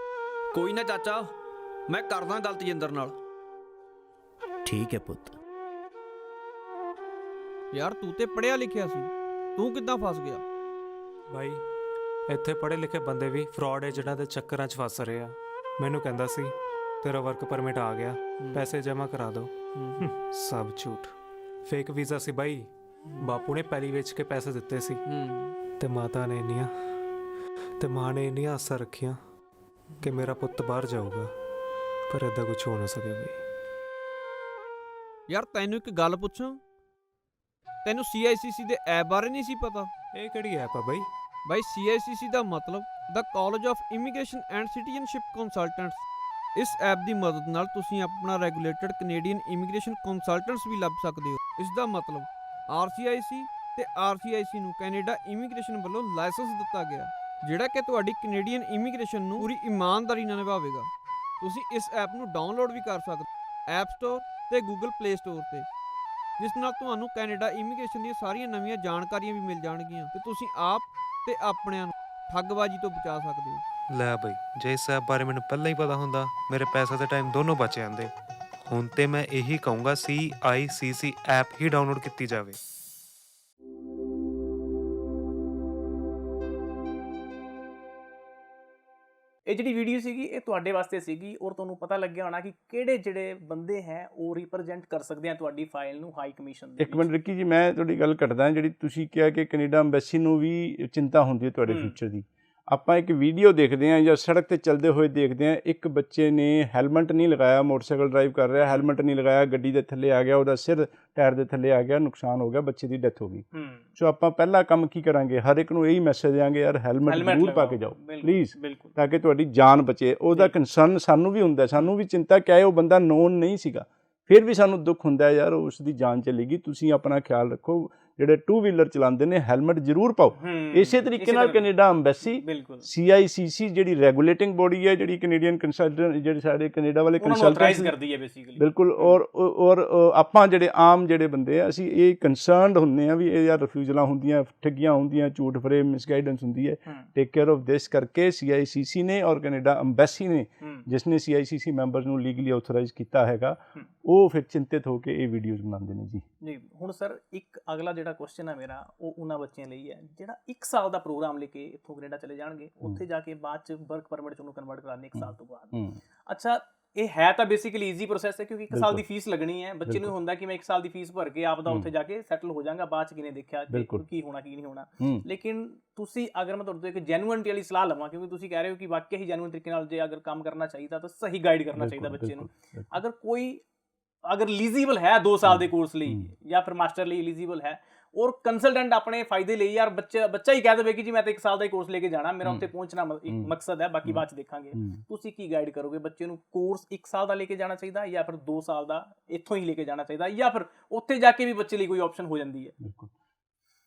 ਕੋਈ ਨਾ ਚਾਚਾ, ਮੈਂ ਕਰਦਾ ਗੱਲ ਤਜਿੰਦਰ ਨਾਲ। ਠੀਕ ਹੈ ਪੁੱਤ। ਯਾਰ ਤੂੰ ਤੇ ਪੜ੍ਹਿਆ ਲਿਖਿਆ ਸੀ, ਤੂੰ ਕਿੱਦਾਂ ਫਸ ਗਿਆ? ਭਾਈ ਇੱਥੇ ਪੜ੍ਹੇ ਲਿਖੇ ਬੰਦੇ ਵੀ ਫਰਾਡ ਏਜੰਟਾਂ ਦੇ ਚੱਕਰਾਂ 'ਚ ਫਸ ਰਹੇ ਆ। ਮੈਨੂੰ ਕਹਿੰਦਾ ਸੀ ਤੇਰਾ ਵਰਕ ਪਰਮਿਟ ਆ ਗਿਆ, ਪੈਸੇ ਜਮ੍ਹਾਂ ਕਰਾ ਦਿਓ। ਸਭ ਝੂਠ, ਫੇਕ ਵੀਜ਼ਾ ਸੀ ਬਾਈ। ਬਾਪੂ ਨੇ ਪੈਲੀ ਵੇਚ ਕੇ ਪੈਸੇ ਦਿੱਤੇ ਸੀ, ਤੇ ਮਾਂ ਨੇ ਇੰਨੀਆਂ ਆਸਾਂ ਰੱਖੀਆਂ ਕਿ ਮੇਰਾ ਪੁੱਤ ਬਾਹਰ ਜਾਊਗਾ, ਪਰ ਏਦਾਂ ਕੁਝ ਹੋ ਨਾ ਸਕੇ ਬਈ। ਯਾਰ ਤੈਨੂੰ ਇੱਕ ਗੱਲ ਪੁੱਛਾਂ, ਤੈਨੂੰ CICC ਦੇ ਐਪ ਬਾਰੇ ਨਹੀਂ ਸੀ ਪਤਾ? ਇਹ ਕਿਹੜੀ ਐਪ ਆ ਬਾਈ? ਬਾਈ CICC ਦਾ ਮਤਲਬ ਦਾ college of immigration and citizenship consultants. ਇਸ ਐਪ ਦੀ ਮਦਦ ਨਾਲ ਤੁਸੀਂ ਆਪਣਾ ਰੈਗੂਲੇਟਡ ਕੈਨੇਡੀਅਨ ਇਮੀਗ੍ਰੇਸ਼ਨ ਕੰਸਲਟੈਂਟਸ ਵੀ ਲੱਭ ਸਕਦੇ ਹੋ। ਇਸ ਦਾ ਮਤਲਬ RCIC ਤੇ RCIC ਨੂੰ ਕੈਨੇਡਾ ਇਮੀਗ੍ਰੇਸ਼ਨ ਵੱਲੋਂ ਲਾਇਸੈਂਸ ਦਿੱਤਾ ਗਿਆ। ਜਿਹੜਾ ਕਿ ਤੁਹਾਡੀ ਕੈਨੇਡੀਅਨ ਇਮੀਗ੍ਰੇਸ਼ਨ ਨੂੰ ਪੂਰੀ ਇਮਾਨਦਾਰੀ ਨਾਲ ਨਿਭਾਵੇਗਾ। ਤੁਸੀਂ ਇਸ ਐਪ ਨੂੰ ਡਾਊਨਲੋਡ ਵੀ ਕਰ ਸਕਦੇ ਐਪ ਸਟੋਰ ਤੇ ਗੂਗਲ ਪਲੇ ਸਟੋਰ ਤੇ, ਜਿਸ ਨਾਲ ਤੁਹਾਨੂੰ ਕੈਨੇਡਾ ਇਮੀਗ੍ਰੇਸ਼ਨ ਦੀਆਂ ਸਾਰੀਆਂ ਨਵੀਆਂ ਜਾਣਕਾਰੀਆਂ ਵੀ ਮਿਲ ਜਾਣਗੀਆਂ ਤੇ ਤੁਸੀਂ ਆਪ ਤੇ ਆਪਣਿਆਂ ਨੂੰ ਠੱਗਬਾਜ਼ੀ ਤੋਂ ਬਚਾ ਸਕਦੇ ਹੋ। ਲੈ ਬਈ, ਜੇ ਇਸ ਐਪ ਬਾਰੇ ਮੈਨੂੰ ਪਹਿਲਾਂ ਹੀ ਪਤਾ ਹੁੰਦਾ, ਮੇਰੇ ਪੈਸਾ ਤੇ ਟਾਈਮ ਦੋਨੋਂ ਬਚ ਜਾਂਦੇ। ਹੁਣ ਤੇ ਮੈਂ ਇਹੀ ਕਹੂੰਗਾ CICC ਐਪ ਹੀ ਡਾਊਨਲੋਡ ਕੀਤੀ ਜਾਵੇ। ਇਹ ਜਿਹੜੀ ਵੀਡੀਓ ਸੀਗੀ ਇਹ ਤੁਹਾਡੇ ਵਾਸਤੇ ਸੀਗੀ ਔਰ ਤੁਹਾਨੂੰ ਪਤਾ ਲੱਗਿਆ ਹੋਣਾ ਕਿ ਕਿਹੜੇ ਜਿਹੜੇ ਬੰਦੇ ਹੈ ਉਹ ਰਿਪਰੈਜ਼ੈਂਟ ਕਰ ਸਕਦੇ ਆ ਤੁਹਾਡੀ ਫਾਈਲ ਨੂੰ ਹਾਈ ਕਮਿਸ਼ਨ ਦੇ ਇੱਕ ਮਿੰਟ ਰਿੱਕੀ ਜੀ, ਮੈਂ ਤੁਹਾਡੀ ਗੱਲ ਕੱਟਦਾ। ਜਿਹੜੀ ਤੁਸੀਂ ਕਿਹਾ ਕਿ ਕੈਨੇਡਾ ਐਮਬੈਸੀ ਨੂੰ ਵੀ ਚਿੰਤਾ ਹੁੰਦੀ ਹੈ ਤੁਹਾਡੇ ਫਿਊਚਰ ਦੀ। ਆਪਾਂ ਇੱਕ ਵੀਡੀਓ ਦੇਖਦੇ ਹਾਂ ਜਾਂ ਸੜਕ ਤੇ ਚੱਲਦੇ ਹੋਏ ਦੇਖਦੇ ਹਾਂ, ਇੱਕ ਬੱਚੇ ਨੇ ਹੈਲਮਟ ਨਹੀਂ ਲਗਾਇਆ, ਮੋਟਰਸਾਈਕਲ ਡਰਾਈਵ ਕਰ ਰਿਹਾ, ਹੈਲਮਟ ਨਹੀਂ ਲਗਾਇਆ, ਗੱਡੀ ਦੇ ਥੱਲੇ ਆ ਗਿਆ, ਉਹਦਾ ਸਿਰ ਟਾਇਰ ਦੇ ਥੱਲੇ ਆ ਗਿਆ, ਨੁਕਸਾਨ ਹੋ ਗਿਆ, ਬੱਚੇ ਦੀ ਡੈਥ ਹੋ ਗਈ। ਸੋ ਆਪਾਂ ਪਹਿਲਾ ਕੰਮ ਕੀ ਕਰਾਂਗੇ, ਹਰ ਇੱਕ ਨੂੰ ਇਹੀ ਮੈਸੇਜ ਦਿਆਂਗੇ, ਯਾਰ ਹੈਲਮਟ ਜ਼ਰੂਰ ਪਾ ਕੇ ਜਾਓ ਪਲੀਜ਼, ਤਾਂ ਕਿ ਤੁਹਾਡੀ ਜਾਨ ਬਚੇ। ਉਹਦਾ ਕੰਸਰਨ ਸਾਨੂੰ ਵੀ ਹੁੰਦਾ, ਸਾਨੂੰ ਵੀ ਚਿੰਤਾ ਕਿ ਆਏ ਉਹ ਬੰਦਾ ਨੋਨ ਨਹੀਂ ਸੀਗਾ, ਫਿਰ ਵੀ ਸਾਨੂੰ ਦੁੱਖ ਹੁੰਦਾ ਯਾਰ ਉਸ ਦੀ ਜਾਨ ਚਲੀ ਗਈ। ਤੁਸੀਂ ਆਪਣਾ ਖਿਆਲ ਰੱਖੋ, ਜਿਹੜੇ 2 ਵੀਲਰ ਚਲਾਉਂਦੇ ਨੇ ਹੈਲਮਟ ਜ਼ਰੂਰ ਪਾਓ। ਇਸੇ ਤਰੀਕੇ ਨਾਲ ਕੈਨੇਡਾ ਐਮਬੈਸੀ CICC ਜਿਹੜੀ ਰੈਗੂਲੇਟਿੰਗ ਬੋਡੀ ਹੈ, ਜਿਹੜੀ ਕੈਨੇਡੀਅਨ ਕੰਸਲਟੈਂਟ, ਜਿਹੜੇ ਸਾਡੇ ਕੈਨੇਡਾ ਵਾਲੇ ਕੰਸਲਟੈਂਟ ਕਰਦੀ ਹੈ ਬੇਸਿਕਲੀ, ਬਿਲਕੁਲ। ਔਰ ਆਪਾਂ ਜਿਹੜੇ ਆਮ ਜਿਹੜੇ ਬੰਦੇ ਆ, ਅਸੀਂ ਇਹ ਕੰਸਰਨਡ ਹੁੰਦੇ ਆ ਵੀ ਇਹ ਯਾਰ ਰਿਫਿਊਜ਼ਲਾਂ ਹੁੰਦੀਆਂ, ਠੱਗੀਆਂ ਹੁੰਦੀਆਂ, ਝੂਠ ਫਰੇਬ, ਮਿਸਗਾਈਡੈਂਸ ਹੁੰਦੀ ਹੈ। ਟੇਕ ਕੇਅਰ ਆਫ ਦਿਸ ਕਰਕੇ CICC ਨੇ ਔਰ ਕੈਨੇਡਾ ਐਮਬੈਸੀ ਨੇ, ਜਿਸ ਨੇ CICC ਮੈਂਬਰਸ ਨੂੰ ਲੀਗਲੀ ਆਥੋਰਾਈਜ਼ ਕੀਤਾ ਹੈਗਾ, ਉਹ ਫਿਰ ਚਿੰਤਿਤ ਹੋ ਕੇ ਇਹ ਵੀਡੀਓਜ਼ ਬਣਾਉਂਦੇ ਨੇ ਜੀ। ਹੁਣ ਸਰ ਇੱਕ ਅਗਲਾ ਜਿਹੜਾ ਕੁਐਸਚਨ ਹੈ ਮੇਰਾ, ਉਹ ਉਹਨਾਂ ਬੱਚਿਆਂ ਲਈ ਹੈ ਜਿਹੜਾ 1 ਸਾਲ ਦਾ ਪ੍ਰੋਗਰਾਮ ਲੈ ਕੇ ਇੱਥੋਂ ਕੈਨੇਡਾ ਚਲੇ ਜਾਣਗੇ, ਉੱਥੇ ਜਾ ਕੇ ਬਾਅਦ ਚ ਵਰਕ ਪਰਮਿਟ ਚ ਉਹਨੂੰ ਕਨਵਰਟ ਕਰਾਣੇ 1 ਸਾਲ ਤੋਂ ਬਾਅਦ। ਅੱਛਾ, ਇਹ ਹੈ ਤਾਂ ਬੇਸਿਕਲੀ ਈਜ਼ੀ ਪ੍ਰੋਸੈਸ ਹੈ, ਕਿਉਂਕਿ 1 ਸਾਲ ਦੀ ਫੀਸ ਲੱਗਣੀ ਹੈ। ਬੱਚੇ ਨੂੰ ਹੁੰਦਾ ਕਿ ਮੈਂ 1 ਸਾਲ ਦੀ ਫੀਸ ਭਰ ਕੇ ਆਪਦਾ ਉੱਥੇ ਜਾ ਕੇ ਸੈਟਲ ਹੋ ਜਾਵਾਂਗਾ, ਬਾਅਦ ਚ ਕਿਨੇ ਦੇਖਿਆ ਕੀ ਹੋਣਾ ਕੀ ਨਹੀਂ ਹੋਣਾ। ਲੇਕਿਨ ਤੁਸੀਂ, ਅਗਰ ਮੈਂ ਤੁਹਾਡੇ ਤੋਂ ਇੱਕ ਜੈਨੂਇਨਟੀ ਵਾਲੀ ਸਲਾਹ ਲਵਾਂ, ਕਿਉਂਕਿ ਤੁਸੀਂ ਕਹਿ ਰਹੇ ਹੋ ਕਿ ਵਾਕਿਆ ਹੀ ਜੈਨੂਇਨ ਤਰੀਕੇ ਨਾਲ ਜੇ ਅਗਰ ਕੰਮ ਕਰਨਾ ਚਾਹੀਦਾ ਤਾਂ ਸਹੀ ਗਾਈਡ ਕਰਨਾ ਚਾਹੀਦਾ ਬੱਚੇ ਨੂੰ। ਅਗਰ ਐਲੀਜੀਬਲ ਹੈ 2 ਸਾਲ ਦੇ ਕੋਰਸ ਲਈ ਜਾਂ ਫਿਰ ਮਾਸਟਰ ਲਈ ਐਲੀਜੀਬਲ ਹੈ, ਔਰ ਕੰਸਲਟੈਂਟ ਆਪਣੇ ਫਾਇਦੇ ਲਈ ਯਾਰ ਬੱਚਾ ਹੀ ਕਹਿ ਦੇਵੇ ਕਿ ਜੀ ਮੈਂ ਤਾਂ 1 ਸਾਲ ਦਾ ਹੀ ਕੋਰਸ ਲੈ ਕੇ ਜਾਣਾ, ਮੇਰਾ ਉੱਥੇ ਪਹੁੰਚਣਾ ਇੱਕ ਮਕਸਦ ਹੈ, ਬਾਕੀ ਬਾਅਦ ਚ ਦੇਖਾਂਗੇ। ਤੁਸੀਂ ਕੀ ਗਾਈਡ ਕਰੋਗੇ ਬੱਚੇ ਨੂੰ? ਕੋਰਸ 1 ਸਾਲ ਦਾ ਲੈ ਕੇ ਜਾਣਾ ਚਾਹੀਦਾ ਜਾਂ ਫਿਰ 2 ਸਾਲ ਦਾ ਇੱਥੋਂ ਹੀ ਲੈ ਕੇ ਜਾਣਾ ਚਾਹੀਦਾ, ਜਾਂ ਫਿਰ ਉੱਥੇ ਜਾ ਕੇ ਵੀ ਬੱਚੇ ਲਈ ਕੋਈ ਆਪਸ਼ਨ ਹੋ ਜਾਂਦੀ ਹੈ?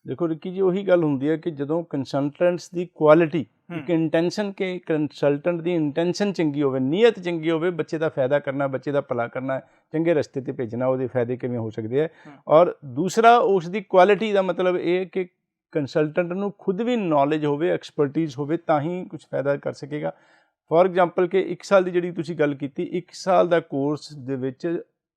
ਦੇਖੋ ਰਿੱਕੀ ਜੀ, ਉਹੀ ਗੱਲ ਹੁੰਦੀ ਹੈ ਕਿ ਜਦੋਂ ਕੰਸਲਟੈਂਟਸ ਦੀ ਕੁਆਲਿਟੀ, ਇੱਕ ਇੰਟੈਂਸ਼ਨ ਕਿ ਕੰਸਲਟੈਂਟ ਦੀ ਇੰਟੈਂਸ਼ਨ ਚੰਗੀ ਹੋਵੇ, ਨੀਅਤ ਚੰਗੀ ਹੋਵੇ, ਬੱਚੇ ਦਾ ਫਾਇਦਾ ਕਰਨਾ, ਬੱਚੇ ਦਾ ਭਲਾ ਕਰਨਾ, ਚੰਗੇ ਰਸਤੇ 'ਤੇ ਭੇਜਣਾ, ਉਹਦੇ ਫਾਇਦੇ ਕਿਵੇਂ ਹੋ ਸਕਦੇ ਹੈ। ਔਰ ਦੂਸਰਾ, ਉਸ ਦੀ ਕੁਆਲਿਟੀ ਦਾ ਮਤਲਬ ਇਹ ਕਿ ਕੰਸਲਟੈਂਟ ਨੂੰ ਖੁਦ ਵੀ ਨੌਲੇਜ ਹੋਵੇ, ਐਕਸਪਰਟੀਜ਼ ਹੋਵੇ, ਤਾਂ ਹੀ ਕੁਝ ਫਾਇਦਾ ਕਰ ਸਕੇਗਾ। ਫੋਰ ਐਗਜ਼ਾਮਪਲ ਕਿ 1 ਸਾਲ ਦੀ ਜਿਹੜੀ ਤੁਸੀਂ ਗੱਲ ਕੀਤੀ, 1 ਸਾਲ ਦਾ ਕੋਰਸ ਦੇ ਵਿੱਚ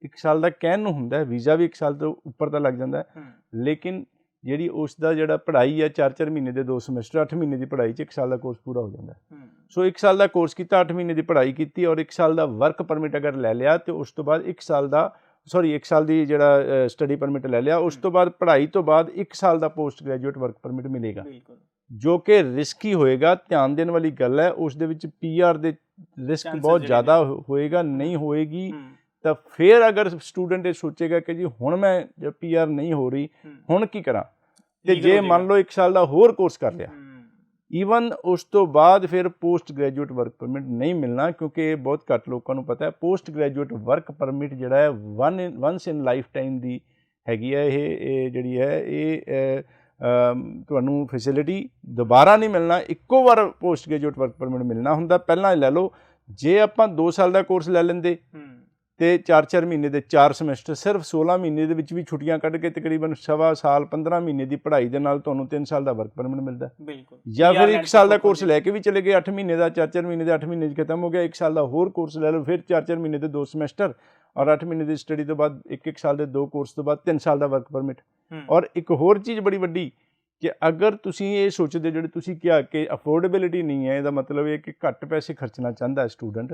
1 ਸਾਲ ਦਾ ਕਹਿਣ ਨੂੰ ਹੁੰਦਾ ਹੈ, ਵੀਜ਼ਾ ਵੀ 1 ਸਾਲ ਤੋਂ ਉੱਪਰ ਦਾ ਲੱਗ ਜਾਂਦਾ ਹੈ, ਲੇਕਿਨ ਜਿਹੜੀ ਉਸ ਦਾ ਜਿਹੜਾ ਪੜ੍ਹਾਈ ਹੈ 4-4 ਮਹੀਨੇ ਦੇ 2 ਸਮੈਸਟਰ, 8 ਮਹੀਨੇ ਦੀ ਪੜ੍ਹਾਈ 'ਚ 1 ਸਾਲ ਦਾ ਕੋਰਸ ਪੂਰਾ ਹੋ ਜਾਂਦਾ ਹੈ। ਸੋ 1 ਸਾਲ ਦਾ ਕੋਰਸ ਕੀਤਾ, 8 ਮਹੀਨੇ ਦੀ ਪੜ੍ਹਾਈ ਕੀਤੀ ਔਰ 1 ਸਾਲ ਦਾ ਵਰਕ ਪਰਮਿਟ ਅਗਰ ਲੈ ਲਿਆ, ਤੇ ਉਸ ਤੋਂ ਬਾਅਦ 1 ਸਾਲ ਦੀ ਜਿਹੜਾ ਸਟੱਡੀ ਪਰਮਿਟ ਲੈ ਲਿਆ, ਉਸ ਤੋਂ ਬਾਅਦ ਪੜ੍ਹਾਈ ਤੋਂ ਬਾਅਦ 1 ਸਾਲ ਦਾ ਪੋਸਟ ਗ੍ਰੈਜੂਏਟ ਵਰਕ ਪਰਮਿਟ ਮਿਲੇਗਾ, ਜੋ ਕਿ ਰਿਸਕੀ ਹੋਏਗਾ। ਧਿਆਨ ਦੇਣ ਵਾਲੀ ਗੱਲ ਹੈ, ਉਸ ਦੇ ਵਿੱਚ PR ਦੇ ਰਿਸਕ ਬਹੁਤ ਜ਼ਿਆਦਾ ਹੋਏਗਾ। ਨਹੀਂ ਹੋਏਗੀ ਤਾਂ ਫਿਰ ਅਗਰ ਸਟੂਡੈਂਟ ਇਹ ਸੋਚੇਗਾ ਕਿ ਜੀ ਹੁਣ ਮੈਂ PR ਨਹੀਂ ਹੋ ਰਹੀ, ਹੁਣ ਕੀ ਕਰਾਂ, ਤੇ ਜੇ ਮੰਨ ਲਓ 1 ਸਾਲ ਦਾ ਹੋਰ ਕੋਰਸ ਕਰ ਲਿਆ, ਈਵਨ ਉਸ ਤੋਂ ਬਾਅਦ ਫਿਰ ਪੋਸਟ ਗ੍ਰੈਜੂਏਟ ਵਰਕ ਪਰਮਿਟ ਨਹੀਂ ਮਿਲਣਾ, ਕਿਉਂਕਿ ਇਹ ਬਹੁਤ ਘੱਟ ਲੋਕਾਂ ਨੂੰ ਪਤਾ ਹੈ। ਪੋਸਟ ਗ੍ਰੈਜੂਏਟ ਵਰਕ ਪਰਮਿਟ ਜਿਹੜਾ ਹੈ ਵਨਸ ਇਨ ਲਾਈਫ ਟਾਈਮ ਦੀ ਹੈਗੀ ਹੈ। ਇਹ ਜਿਹੜੀ ਹੈ ਇਹ ਤੁਹਾਨੂੰ ਫੈਸਿਲਿਟੀ ਦੁਬਾਰਾ ਨਹੀਂ ਮਿਲਣਾ, ਇੱਕੋ ਵਾਰ ਪੋਸਟ ਗ੍ਰੈਜੂਏਟ ਵਰਕ ਪਰਮਿਟ ਮਿਲਣਾ ਹੁੰਦਾ। ਪਹਿਲਾਂ ਲੈ ਲਓ, ਜੇ ਆਪਾਂ 2 ਸਾਲ ਦਾ ਕੋਰਸ ਲੈ ਲੈਂਦੇ ਤੇ 4-4 ਮਹੀਨੇ ਦੇ 4 ਸਮੈਸਟਰ, ਸਿਰਫ 16 ਮਹੀਨੇ ਦੇ ਵਿੱਚ ਵੀ ਛੁੱਟੀਆਂ ਕੱਢ ਕੇ ਤਕਰੀਬਨ 1.25 ਸਾਲ 15 ਮਹੀਨੇ ਦੀ ਪੜ੍ਹਾਈ ਦੇ ਨਾਲ ਤੁਹਾਨੂੰ 3 ਸਾਲ ਦਾ ਵਰਕ ਪਰਮਿਟ ਮਿਲਦਾ। ਬਿਲਕੁਲ। ਜਾਂ ਫਿਰ 1 ਸਾਲ ਦਾ ਕੋਰਸ ਲੈ ਕੇ ਵੀ ਚਲੇ ਗਏ, 8 ਮਹੀਨੇ ਦਾ, 4-4 ਮਹੀਨੇ ਦੇ 8 ਮਹੀਨੇ 'ਚ ਖਤਮ ਹੋ ਗਿਆ, 1 ਸਾਲ ਦਾ ਹੋਰ ਕੋਰਸ ਲੈ ਲਓ, ਫਿਰ 4-4 ਮਹੀਨੇ ਦੇ 2 ਸਮੈਸਟਰ ਔਰ 8 ਮਹੀਨੇ ਦੀ ਸਟੱਡੀ ਤੋਂ ਬਾਅਦ 1-1 ਸਾਲ ਦੇ 2 ਕੋਰਸ ਤੋਂ ਬਾਅਦ 3 ਸਾਲ ਦਾ ਵਰਕ ਪਰਮਿਟ। ਔਰ ਇੱਕ ਹੋਰ ਚੀਜ਼ ਬੜੀ ਵੱਡੀ ਕਿ ਅਗਰ ਤੁਸੀਂ ਇਹ ਸੋਚਦੇ, ਜਿਹੜੇ ਤੁਸੀਂ ਕਿਹਾ ਕਿ ਅਫੋਰਡੇਬਿਲਿਟੀ ਨਹੀਂ ਹੈ, ਇਹਦਾ ਮਤਲਬ ਇਹ ਕਿ ਘੱਟ ਪੈਸੇ ਖਰਚਣਾ ਚਾਹੁੰਦਾ ਹੈ ਸਟੂਡੈਂਟ,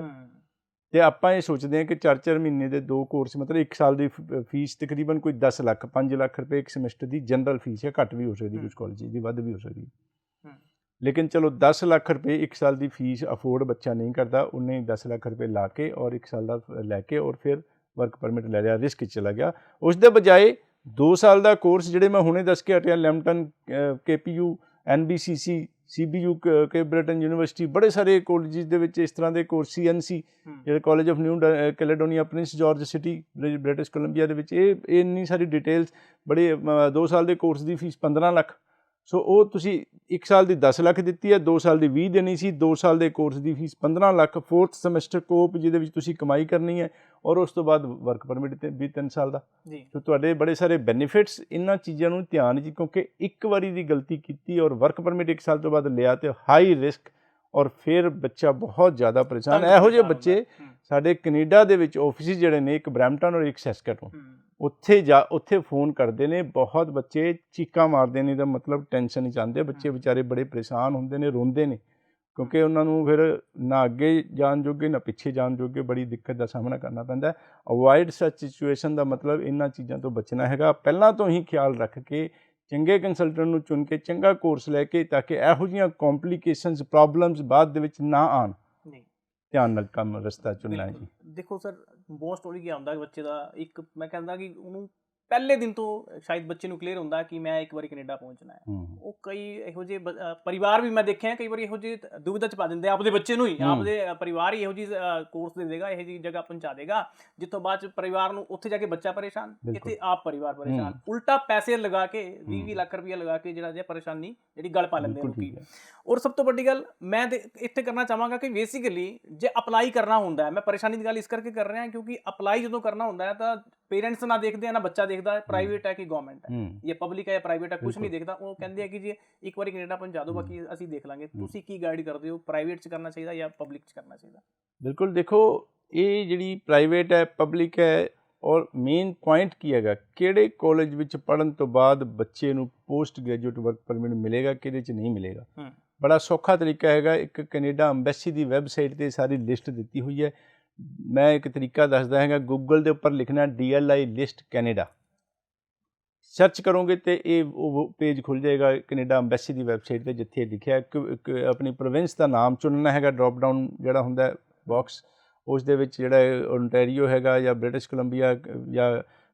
ਤੇ ਆਪਾਂ ਇਹ ਸੋਚਦੇ ਹਾਂ ਕਿ 4-4 ਮਹੀਨੇ ਦੇ 2 ਕੋਰਸ, ਮਤਲਬ 1 ਸਾਲ ਦੀ ਫੀਸ ਤਕਰੀਬਨ ਕੋਈ 10 ਲੱਖ 5 ਲੱਖ ਰੁਪਏ ਇੱਕ ਸਮੈਸਟਰ ਦੀ ਜਨਰਲ ਫੀਸ ਹੈ। ਘੱਟ ਵੀ ਹੋ ਸਕਦੀ, ਕੁਝ ਕਾਲਜ ਦੀ ਵੱਧ ਵੀ ਹੋ ਸਕਦੀ, ਲੇਕਿਨ ਚਲੋ 10 ਲੱਖ ਰੁਪਏ 1 ਸਾਲ ਦੀ ਫੀਸ ਅਫੋਰਡ ਬੱਚਾ ਨਹੀਂ ਕਰਦਾ, ਉਹਨੇ 10 ਲੱਖ ਰੁਪਏ ਲਾ ਕੇ ਔਰ 1 ਸਾਲ ਦਾ ਲੈ ਕੇ ਔਰ ਫਿਰ ਵਰਕ ਪਰਮਿਟ ਲੈ ਲਿਆ, ਰਿਸਕ 'ਚ ਚਲਾ ਗਿਆ। ਉਸ ਦੇ ਬਜਾਏ 2 ਸਾਲ ਦਾ ਕੋਰਸ ਜਿਹੜੇ ਮੈਂ ਹੁਣੇ ਦੱਸ ਕੇ ਹਟਿਆ, Lambton, KPU, NBCC, CBU, Cape Breton university, ਬੜੇ ਸਾਰੇ ਕਾਲਜਿਸ ਦੇ ਵਿੱਚ ਇਸ ਤਰ੍ਹਾਂ ਦੇ ਕੋਰਸ, CNC ਜਿਹੜੇ college of New Caledonia, Prince George city, British Columbia ਦੇ ਵਿੱਚ, ਇਹ ਇੰਨੀ ਸਾਰੀ ਡਿਟੇਲਸ। ਬੜੇ 2 ਸਾਲ ਦੇ ਕੋਰਸ ਦੀ ਫੀਸ 15 ਲੱਖ, ਸੋ ਉਹ ਤੁਸੀਂ 1 ਸਾਲ ਦੀ 10 ਲੱਖ ਦਿੱਤੀ ਹੈ, 2 ਸਾਲ ਦੀ 20 ਦੇਣੀ ਸੀ, 2 ਸਾਲ ਦੇ ਕੋਰਸ ਦੀ ਫੀਸ 15 ਲੱਖ, 4th ਸਮੈਸਟਰ ਕੋਪ ਜਿਹਦੇ ਵਿੱਚ ਤੁਸੀਂ ਕਮਾਈ ਕਰਨੀ ਹੈ, ਔਰ ਉਸ ਤੋਂ ਬਾਅਦ ਵਰਕ ਪਰਮਿਟ ਤੇ ਵੀ 3 ਸਾਲ ਦਾ ਜੀ। ਸੋ ਤੁਹਾਡੇ ਬੜੇ ਸਾਰੇ ਬੈਨੀਫਿਟਸ ਇਹਨਾਂ ਚੀਜ਼ਾਂ ਨੂੰ ਧਿਆਨ 'ਚ, ਕਿਉਂਕਿ ਇੱਕ ਵਾਰੀ ਦੀ ਗਲਤੀ ਕੀਤੀ ਔਰ ਵਰਕ ਪਰਮਿਟ 1 ਸਾਲ ਤੋਂ ਬਾਅਦ ਲਿਆ ਤੇ ਹਾਈ ਰਿਸਕ, ਔਰ ਫਿਰ ਬੱਚਾ ਬਹੁਤ ਜ਼ਿਆਦਾ ਪਰੇਸ਼ਾਨ। ਇਹੋ ਜਿਹੇ ਬੱਚੇ ਸਾਡੇ ਕੈਨੇਡਾ ਦੇ ਵਿੱਚ ਆਫਿਸ ਜਿਹੜੇ ਨੇ, ਇੱਕ ਬਰੈਂਪਟਨ ਔਰ ਇੱਕ ਸੈਸਕੈਟਨ, ਉੱਥੇ ਫੋਨ ਕਰਦੇ ਨੇ, ਬਹੁਤ ਬੱਚੇ ਚੀਕਾਂ ਮਾਰਦੇ ਨੇ, ਦਾ ਮਤਲਬ ਟੈਨਸ਼ਨ ਨਹੀਂ ਚਾਹੁੰਦੇ ਬੱਚੇ, ਵਿਚਾਰੇ ਬੜੇ ਪਰੇਸ਼ਾਨ ਹੁੰਦੇ ਨੇ, ਰੋਂਦੇ ਨੇ, ਕਿਉਂਕਿ ਉਹਨਾਂ ਨੂੰ ਫਿਰ ਨਾ ਅੱਗੇ ਜਾਣ ਜੋਗੇ ਨਾ ਪਿੱਛੇ ਜਾਣ ਜੋਗੇ, ਬੜੀ ਦਿੱਕਤ ਦਾ ਸਾਹਮਣਾ ਕਰਨਾ ਪੈਂਦਾ। ਅਵੋਇਡ ਸੱਚ ਸਿਚੁਏਸ਼ਨ ਦਾ ਮਤਲਬ ਇਹਨਾਂ ਚੀਜ਼ਾਂ ਤੋਂ ਬਚਣਾ ਹੈਗਾ। ਪਹਿਲਾਂ ਤੋਂ ਹੀ ਖਿਆਲ ਰੱਖ ਕੇ ਚੰਗੇ ਕੰਸਲਟੈਂਟ ਨੂੰ ਚੁਣ ਕੇ ਚੰਗਾ ਕੋਰਸ ਲੈ ਕੇ, ਤਾਂ ਕਿ ਇਹੋ ਜਿਹੀਆਂ ਕੰਪਲਿਕੇਸ਼ਨਸ, ਪ੍ਰੋਬਲਮਸ ਬਾਅਦ ਦੇ ਵਿੱਚ ਨਾ ਆਉਣ। ਧਿਆਨ ਨਾਲ ਕੰਮ ਰਸਤਾ ਚੁਣਨਾ ਹੈ ਜੀ। ਦੇਖੋ ਸਰ, ਮੋਸਟ ਹੋਲੀ ਕੀ ਹੁੰਦਾ ਬੱਚੇ ਦਾ, ਇੱਕ ਮੈਂ ਕਹਿੰਦਾ ਕਿ ਉਹਨੂੰ ਪਹਿਲੇ ਦਿਨ ਤੋਂ ਸ਼ਾਇਦ ਬੱਚੇ ਨੂੰ ਕਲੀਅਰ ਹੁੰਦਾ ਕਿ ਮੈਂ ਇੱਕ ਵਾਰੀ ਕੈਨੇਡਾ ਪਹੁੰਚਣਾ ਹੈ। ਉਹ ਕਈ ਇਹੋ ਜਿਹੇ ਪਰਿਵਾਰ ਵੀ ਮੈਂ ਦੇਖੇ ਕਈ ਵਾਰੀ ਇਹੋ ਜਿਹੇ ਦੁਵਿਧਾ ਚ ਪਾ ਦਿੰਦੇ ਆਪਦੇ ਬੱਚੇ ਨੂੰ ਹੀ, ਆਪਦੇ ਪਰਿਵਾਰ ਹੀ ਇਹੋ ਜਿਹੀ ਕੋਰਸ ਦੇ ਦੇਗਾ, ਇਹੋ ਜਿਹੀ ਜਗ੍ਹਾ ਪਹੁੰਚਾ ਦੇਗਾ, ਜਿੱਥੋਂ ਬਾਅਦ ਚ ਪਰਿਵਾਰ ਨੂੰ ਉੱਥੇ ਜਾ ਕੇ ਬੱਚਾ ਪਰੇਸ਼ਾਨ, ਇੱਥੇ ਆਪ ਪਰਿਵਾਰ ਪਰੇਸ਼ਾਨ, ਉਲਟਾ ਪੈਸੇ ਲਗਾ ਕੇ 20-20 ਲੱਖ ਰੁਪਇਆ ਲਗਾ ਕੇ ਜਿਹੜਾ ਜਿਹਾ ਪਰੇਸ਼ਾਨੀ ਜਿਹੜੀ ਗੱਲ ਪਾ ਲੈਂਦੇ ਲੋਕੀ। ਔਰ ਸਭ ਤੋਂ ਵੱਡੀ ਗੱਲ ਮੈਂ ਇੱਥੇ ਕਰਨਾ ਚਾਹਾਂਗਾ ਕਿ ਬੇਸਿਕਲੀ ਜੇ ਅਪਲਾਈ ਕਰਨਾ ਹੁੰਦਾ ਹੈ, ਮੈਂ ਪਰੇਸ਼ਾਨੀ ਦੀ ਗੱਲ ਇਸ ਕਰਕੇ ਕਰ ਰਿਹਾ ਕਿਉਂਕਿ ਅਪਲਾਈ ਜਦੋਂ ਕਰਨਾ ਹੁੰਦਾ ਹੈ ਤਾਂ ਪੇਰੈਂਟਸ ਨਾ ਦੇਖਦੇ ਆ ਨਾ ਬੱਚਾ ਦੇਖਦਾ ਹੈ ਪ੍ਰਾਈਵੇਟ ਹੈ ਕਿ ਗਵਰਨਮੈਂਟ ਹੈ, ਇਹ ਪਬਲਿਕ ਹੈ ਜਾਂ ਪ੍ਰਾਈਵੇਟ ਹੈ, ਕੁਝ ਨਹੀਂ ਦੇਖਦਾ। ਉਹ ਕਹਿੰਦੇ ਆ ਕਿ ਜੀ ਇੱਕ ਵਾਰੀ ਕੈਨੇਡਾ ਪਹੁੰਚਾ ਦਿਓ, ਬਾਕੀ ਅਸੀਂ ਦੇਖ ਲਾਂਗੇ। ਤੁਸੀਂ ਕੀ ਗਾਈਡ ਕਰਦੇ ਹੋ, ਪ੍ਰਾਈਵੇਟ 'ਚ ਕਰਨਾ ਚਾਹੀਦਾ ਜਾਂ ਪਬਲਿਕ 'ਚ ਕਰਨਾ ਚਾਹੀਦਾ? ਬਿਲਕੁਲ, ਦੇਖੋ ਇਹ ਜਿਹੜੀ ਪ੍ਰਾਈਵੇਟ ਹੈ, ਪਬਲਿਕ ਹੈ, ਔਰ ਮੇਨ ਪੁਆਇੰਟ ਕੀ ਹੈਗਾ, ਕਿਹੜੇ ਕਾਲਜ ਵਿੱਚ ਪੜ੍ਹਨ ਤੋਂ ਬਾਅਦ ਬੱਚੇ ਨੂੰ ਪੋਸਟ ਗ੍ਰੈਜੂਏਟ ਵਰਕ ਪਰਮਿਟ ਮਿਲੇਗਾ, ਕਿਹਦੇ 'ਚ ਨਹੀਂ ਮਿਲੇਗਾ। ਬੜਾ ਸੌਖਾ ਤਰੀਕਾ ਹੈਗਾ, ਇੱਕ ਕੈਨੇਡਾ ਅੰਬੈਸੀ ਦੀ ਵੈਬਸਾਈਟ 'ਤੇ ਸਾਰੀ ਲਿਸਟ ਦਿੱਤੀ ਹੋਈ ਹੈ। ਮੈਂ ਇੱਕ ਤਰੀਕਾ ਦੱਸਦਾ ਹੈਗਾ, ਗੂਗਲ ਦੇ ਉੱਪਰ ਲਿਖਣਾ DLI ਲਿਸਟ ਕੈਨੇਡਾ, ਸਰਚ ਕਰੋਗੇ ਤੇ ਇਹ ਉਹ ਪੇਜ ਖੁੱਲ੍ਹ ਜਾਏਗਾ ਕੈਨੇਡਾ ਅੰਬੈਸੀ ਦੀ ਵੈਬਸਾਈਟ 'ਤੇ, ਜਿੱਥੇ ਲਿਖਿਆ ਆਪਣੀ ਪ੍ਰੋਵਿੰਸ ਦਾ ਨਾਮ ਚੁਣਨਾ ਹੈਗਾ, ਡਰੋਪ ਡਾਊਨ ਜਿਹੜਾ ਹੁੰਦਾ ਬਾਕਸ, ਉਸ ਦੇ ਵਿੱਚ ਜਿਹੜਾ ਓਨਟਾਰੀਓ ਹੈਗਾ ਜਾਂ ਬ੍ਰਿਟਿਸ਼ ਕੋਲੰਬੀਆ ਜਾਂ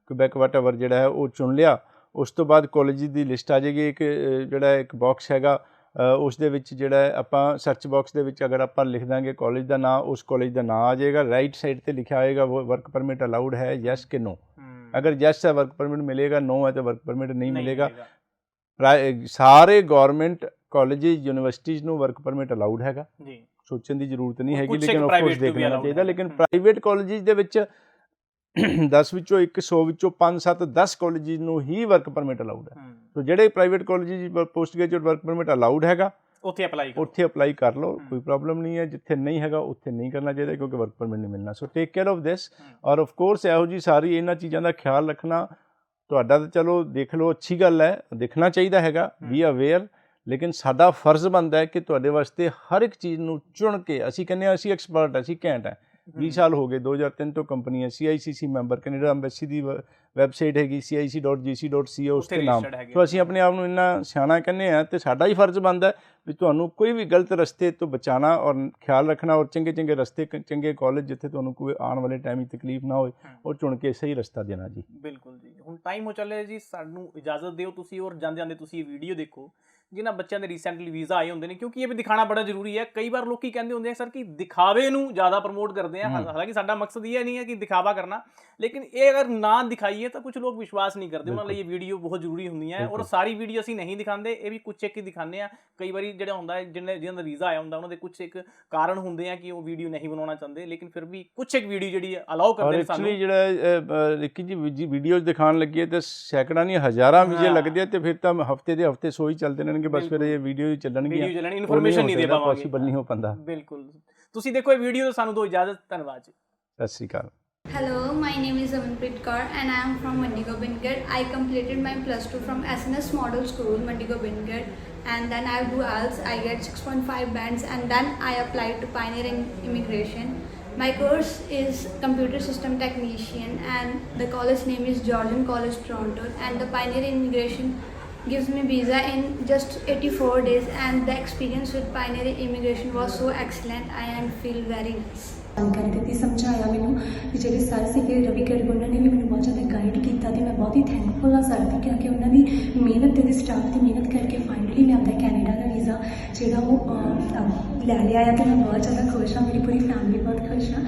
ਕੁਬੈਕ ਵਾਟਐਵਰ ਜਿਹੜਾ ਹੈ ਉਹ ਚੁਣ ਲਿਆ। ਉਸ ਤੋਂ ਬਾਅਦ ਕਾਲਜ ਦੀ ਲਿਸਟ ਆ ਜਾਏਗੀ, ਇੱਕ ਜਿਹੜਾ ਇੱਕ ਬਾਕਸ ਹੈਗਾ ਉਸ ਦੇ ਵਿੱਚ ਜਿਹੜਾ ਆਪਾਂ ਸਰਚ ਬਾਕਸ ਦੇ ਵਿੱਚ ਅਗਰ ਆਪਾਂ ਲਿਖ ਦਾਂਗੇ ਕਾਲਜ ਦਾ ਨਾਂ, ਉਸ ਕਾਲਜ ਦਾ ਨਾਂ ਆ ਜਾਏਗਾ। ਰਾਈਟ ਸਾਈਡ 'ਤੇ ਲਿਖਿਆ ਆਏਗਾ ਵਰਕ ਪਰਮਿਟ ਅਲਾਉਡ ਹੈ, ਯੈਸ ਕਿ ਨੋ। ਅਗਰ ਯੈਸ ਹੈ ਵਰਕ ਪਰਮਿਟ ਮਿਲੇਗਾ, ਨੋ ਹੈ ਤਾਂ ਵਰਕ ਪਰਮਿਟ ਨਹੀਂ ਮਿਲੇਗਾ। ਸਾਰੇ ਗੌਰਮੈਂਟ ਕਾਲਜ ਯੂਨੀਵਰਸਿਟੀਜ਼ ਨੂੰ ਵਰਕ ਪਰਮਿਟ ਅਲਾਉਡ ਹੈਗਾ, ਸੋਚਣ ਦੀ ਜ਼ਰੂਰਤ ਨਹੀਂ ਹੈਗੀ, ਲੇਕਿਨ ਆਫ ਕੋਰਸ ਦੇਖ ਲੈਣਾ ਚਾਹੀਦਾ। ਲੇਕਿਨ ਪ੍ਰਾਈਵੇਟ ਕਾਲਜ ਦੇ ਵਿੱਚ 10 ਵਿੱਚੋਂ 100 ਵਿੱਚੋਂ 5-7-10 ਕਾਲਜ ਨੂੰ ਹੀ ਵਰਕ ਪਰਮਿਟ ਅਲਾਉਡ ਹੈ। ਸੋ ਜਿਹੜੇ private college post graduate work permit allowed ਹੈਗਾ, ਉੱਥੇ ਅਪਲਾਈ ਕਰ ਲਓ, ਕੋਈ ਪ੍ਰੋਬਲਮ ਨਹੀਂ ਹੈ। ਜਿੱਥੇ ਨਹੀਂ ਹੈਗਾ ਉੱਥੇ ਨਹੀਂ ਕਰਨਾ ਚਾਹੀਦਾ, ਕਿਉਂਕਿ ਵਰਕ ਪਰਮਿਟ ਨਹੀਂ ਮਿਲਣਾ। ਸੋ ਟੇਕ ਕੇਅਰ ਆਫ ਦਿਸ। ਔਰ ਆਫ ਕੋਰਸ ਇਹੋ ਜਿਹੀ ਸਾਰੀ ਇਹਨਾਂ ਚੀਜ਼ਾਂ ਦਾ ਖਿਆਲ ਰੱਖਣਾ ਤੁਹਾਡਾ ਤਾਂ ਚਲੋ ਦੇਖ ਲਓ, ਅੱਛੀ ਗੱਲ ਹੈ, ਦੇਖਣਾ ਚਾਹੀਦਾ ਹੈਗਾ, ਬੀ ਅਵੇਅਰ। ਲੇਕਿਨ ਸਾਡਾ ਫਰਜ਼ ਬਣਦਾ ਹੈ ਕਿ ਤੁਹਾਡੇ ਵਾਸਤੇ ਹਰ ਇੱਕ ਚੀਜ਼ ਨੂੰ ਚੁਣ ਕੇ, ਅਸੀਂ ਕਹਿੰਦੇ ਹਾਂ ਅਸੀਂ ਐਕਸਪਰਟ ਹਾਂ, ਅਸੀਂ ਘੈਂਟ ਹੈ, 20 ਸਾਲ ਹੋ ਗਏ, 2003 ਤੋਂ ਕੰਪਨੀ ਹੈ, CICC ਮੈਂਬਰ, ਕੈਨੇਡਾ ਅੰਬੈਸੀ ਦੀ ਵੈਬਸਾਈਟ ਹੈਗੀ cic.gc.ca, ਉਸ ਦੇ ਨਾਮ। ਸੋ ਅਸੀਂ ਆਪਣੇ ਆਪ ਨੂੰ ਇੰਨਾ ਸਿਆਣਾ ਕਹਿੰਦੇ ਹਾਂ, ਅਤੇ ਸਾਡਾ ਹੀ ਫਰਜ਼ ਬਣਦਾ ਵੀ ਤੁਹਾਨੂੰ ਕੋਈ ਵੀ ਗਲਤ ਰਸਤੇ ਤੋਂ ਬਚਾਉਣਾ ਔਰ ਖਿਆਲ ਰੱਖਣਾ, ਔਰ ਚੰਗੇ ਰਸਤੇ, ਚੰਗੇ ਕਾਲਜ ਜਿੱਥੇ ਤੁਹਾਨੂੰ ਕੋਈ ਆਉਣ ਵਾਲੇ ਟਾਈਮ ਵਿੱਚ ਤਕਲੀਫ ਨਾ ਹੋਏ, ਉਹ ਚੁਣ ਕੇ ਸਹੀ ਰਸਤਾ ਦੇਣਾ ਜੀ। ਬਿਲਕੁਲ ਜੀ। ਹੁਣ ਟਾਈਮ ਹੋ ਚੱਲਿਆ ਜੀ, ਸਾਨੂੰ ਇਜਾਜ਼ਤ ਦਿਓ ਤੁਸੀਂ, ਔਰ ਜਾਂਦੇ ਤੁਸੀਂ ਇਹ ਵੀਡੀਓ ਦੇਖੋ ਜਿਨ੍ਹਾਂ ਬੱਚਿਆਂ ਦੇ ਰੀਸੈਂਟਲੀ ਵੀਜ਼ਾ ਆਏ ਹੁੰਦੇ ਨੇ, ਕਿਉਂਕਿ ਇਹ ਵੀ ਦਿਖਾਣਾ ਬੜਾ ਜ਼ਰੂਰੀ ਹੈ। ਕਈ ਵਾਰ ਲੋਕੀ ਕਹਿੰਦੇ ਹੁੰਦੇ ਆ ਸਰ ਕਿ ਦਿਖਾਵੇ ਨੂੰ ਜ਼ਿਆਦਾ ਪ੍ਰਮੋਟ ਕਰਦੇ ਆ, ਹਾਲਾਂਕਿ ਸਾਡਾ ਮਕਸਦ ਇਹ ਨਹੀਂ ਹੈ ਕਿ ਦਿਖਾਵਾ ਕਰਨਾ, ਲੇਕਿਨ ਇਹ ਅਗਰ ਨਾ ਦਿਖਾਈਏ ਤਾਂ ਕੁਝ ਲੋਕ ਵਿਸ਼ਵਾਸ ਨਹੀਂ ਕਰਦੇ, ਉਹਨਾਂ ਲਈ ਇਹ ਵੀਡੀਓ ਬਹੁਤ ਜ਼ਰੂਰੀ ਹੁੰਦੀਆਂ। ਔਰ ਸਾਰੀ ਵੀਡੀਓ ਅਸੀਂ ਨਹੀਂ ਦਿਖਾਉਂਦੇ, ਇਹ ਵੀ ਕੁਛ ਇੱਕ ਹੀ ਦਿਖਾਉਂਦੇ ਆ। ਕਈ ਵਾਰੀ ਜਿਹੜਾ ਹੁੰਦਾ ਹੈ ਜਿਹਨਾਂ ਦਾ ਵੀਜ਼ਾ ਆਇਆ ਹੁੰਦਾ, ਉਹਨਾਂ ਦੇ ਕੁਛ ਇੱਕ ਕਾਰਨ ਹੁੰਦੇ ਆ ਕਿ ਉਹ ਵੀਡੀਓ ਨਹੀਂ ਬਣਾਉਣਾ ਚਾਹੁੰਦੇ, ਲੇਕਿਨ ਫਿਰ ਵੀ ਕੁਛ ਇੱਕ ਵੀਡੀਓ ਜਿਹੜੀ ਅਲਾਓ ਕਰਦੇ ਨੇ ਸਾਨੂੰ। ਜਿਹੜਾ ਰਿੱਕੀ ਜੀ ਵੀਡੀਓਜ਼ ਦਿਖਾਉਣ ਲੱਗੀ ਤੇ ਸੈਂਕੜਾਂ ਨਹੀਂ ਹਜ਼ਾਰਾਂ ਵੀਜ਼ੇ ਲੱਗਦੇ ਆ, ਤੇ ਫਿਰ ਤਾਂ ਹਫਤੇ ਦੇ ਹਫਤੇ ਸੋਈ ਚੱਲਦੇ ਰਹਿਣਗੇ, ਬਸ ਫਿਰ ਇਹ ਵੀਡੀਓ ਚੱਲਣਗੀਆਂ, ਇਨਫੋਰਮੇਸ਼ਨ ਨਹੀਂ ਦੇ ਪਾਵਾਂਗੇ, ਪੋਸੀਬਲ ਨਹੀਂ ਹੋ ਪਾਉਂਦਾ। ਬਿਲਕੁਲ, ਤੁਸੀਂ ਦੇਖੋ ਇਹ ਵੀਡੀਓ, ਸਾਨੂੰ ਦਿਓ ਇਜਾਜ਼ਤ, ਧੰਨਵਾਦ ਜੀ, ਸਤਿ ਸ਼੍ਰੀ ਅਕਾਲ। Hello, my name is Amanpreet Kaur and I am from Mandi Gobindgarh. I completed my +2 from SNS Model School, Mandi Gobindgarh, and then I do IELTS. I get 6.5 bands, and then I applied to Pioneer Immigration. My course is Computer System Technician, and the college name is Georgian College, Toronto, and the Pioneer Immigration gives me visa in just 84 days, and the experience with Pioneer Immigration was so excellent. I am feel very nice. ਜਾਣਕਾਰੀ ਦਿੱਤੀ, ਸਮਝਾਇਆ ਮੈਨੂੰ ਕਿ ਜਿਹੜੇ sir ਸੀਗੇ ਰਵੀ ਗਰਗ, ਉਹਨਾਂ ਨੇ ਵੀ ਮੈਨੂੰ ਬਹੁਤ ਜ਼ਿਆਦਾ ਗਾਈਡ ਕੀਤਾ, ਅਤੇ ਮੈਂ ਬਹੁਤ ਹੀ ਥੈਂਕਫੁਲ ਹਾਂ ਸਰ ਦੀ, ਕਿਉਂਕਿ ਉਹਨਾਂ ਦੀ ਮਿਹਨਤ ਅਤੇ ਸਟਾਫ ਦੀ ਮਿਹਨਤ ਕਰਕੇ ਫਾਈਨਲੀ ਮੈਂ ਆਪਣਾ ਕੈਨੇਡਾ ਦਾ ਵੀਜ਼ਾ ਜਿਹੜਾ ਉਹ ਲੈ ਲਿਆ ਹੈ, ਅਤੇ ਮੈਂ ਬਹੁਤ ਜ਼ਿਆਦਾ ਖੁਸ਼ ਹਾਂ, ਮੇਰੀ ਪੂਰੀ ਫੈਮਿਲੀ ਬਹੁਤ ਖੁਸ਼ ਹਾਂ।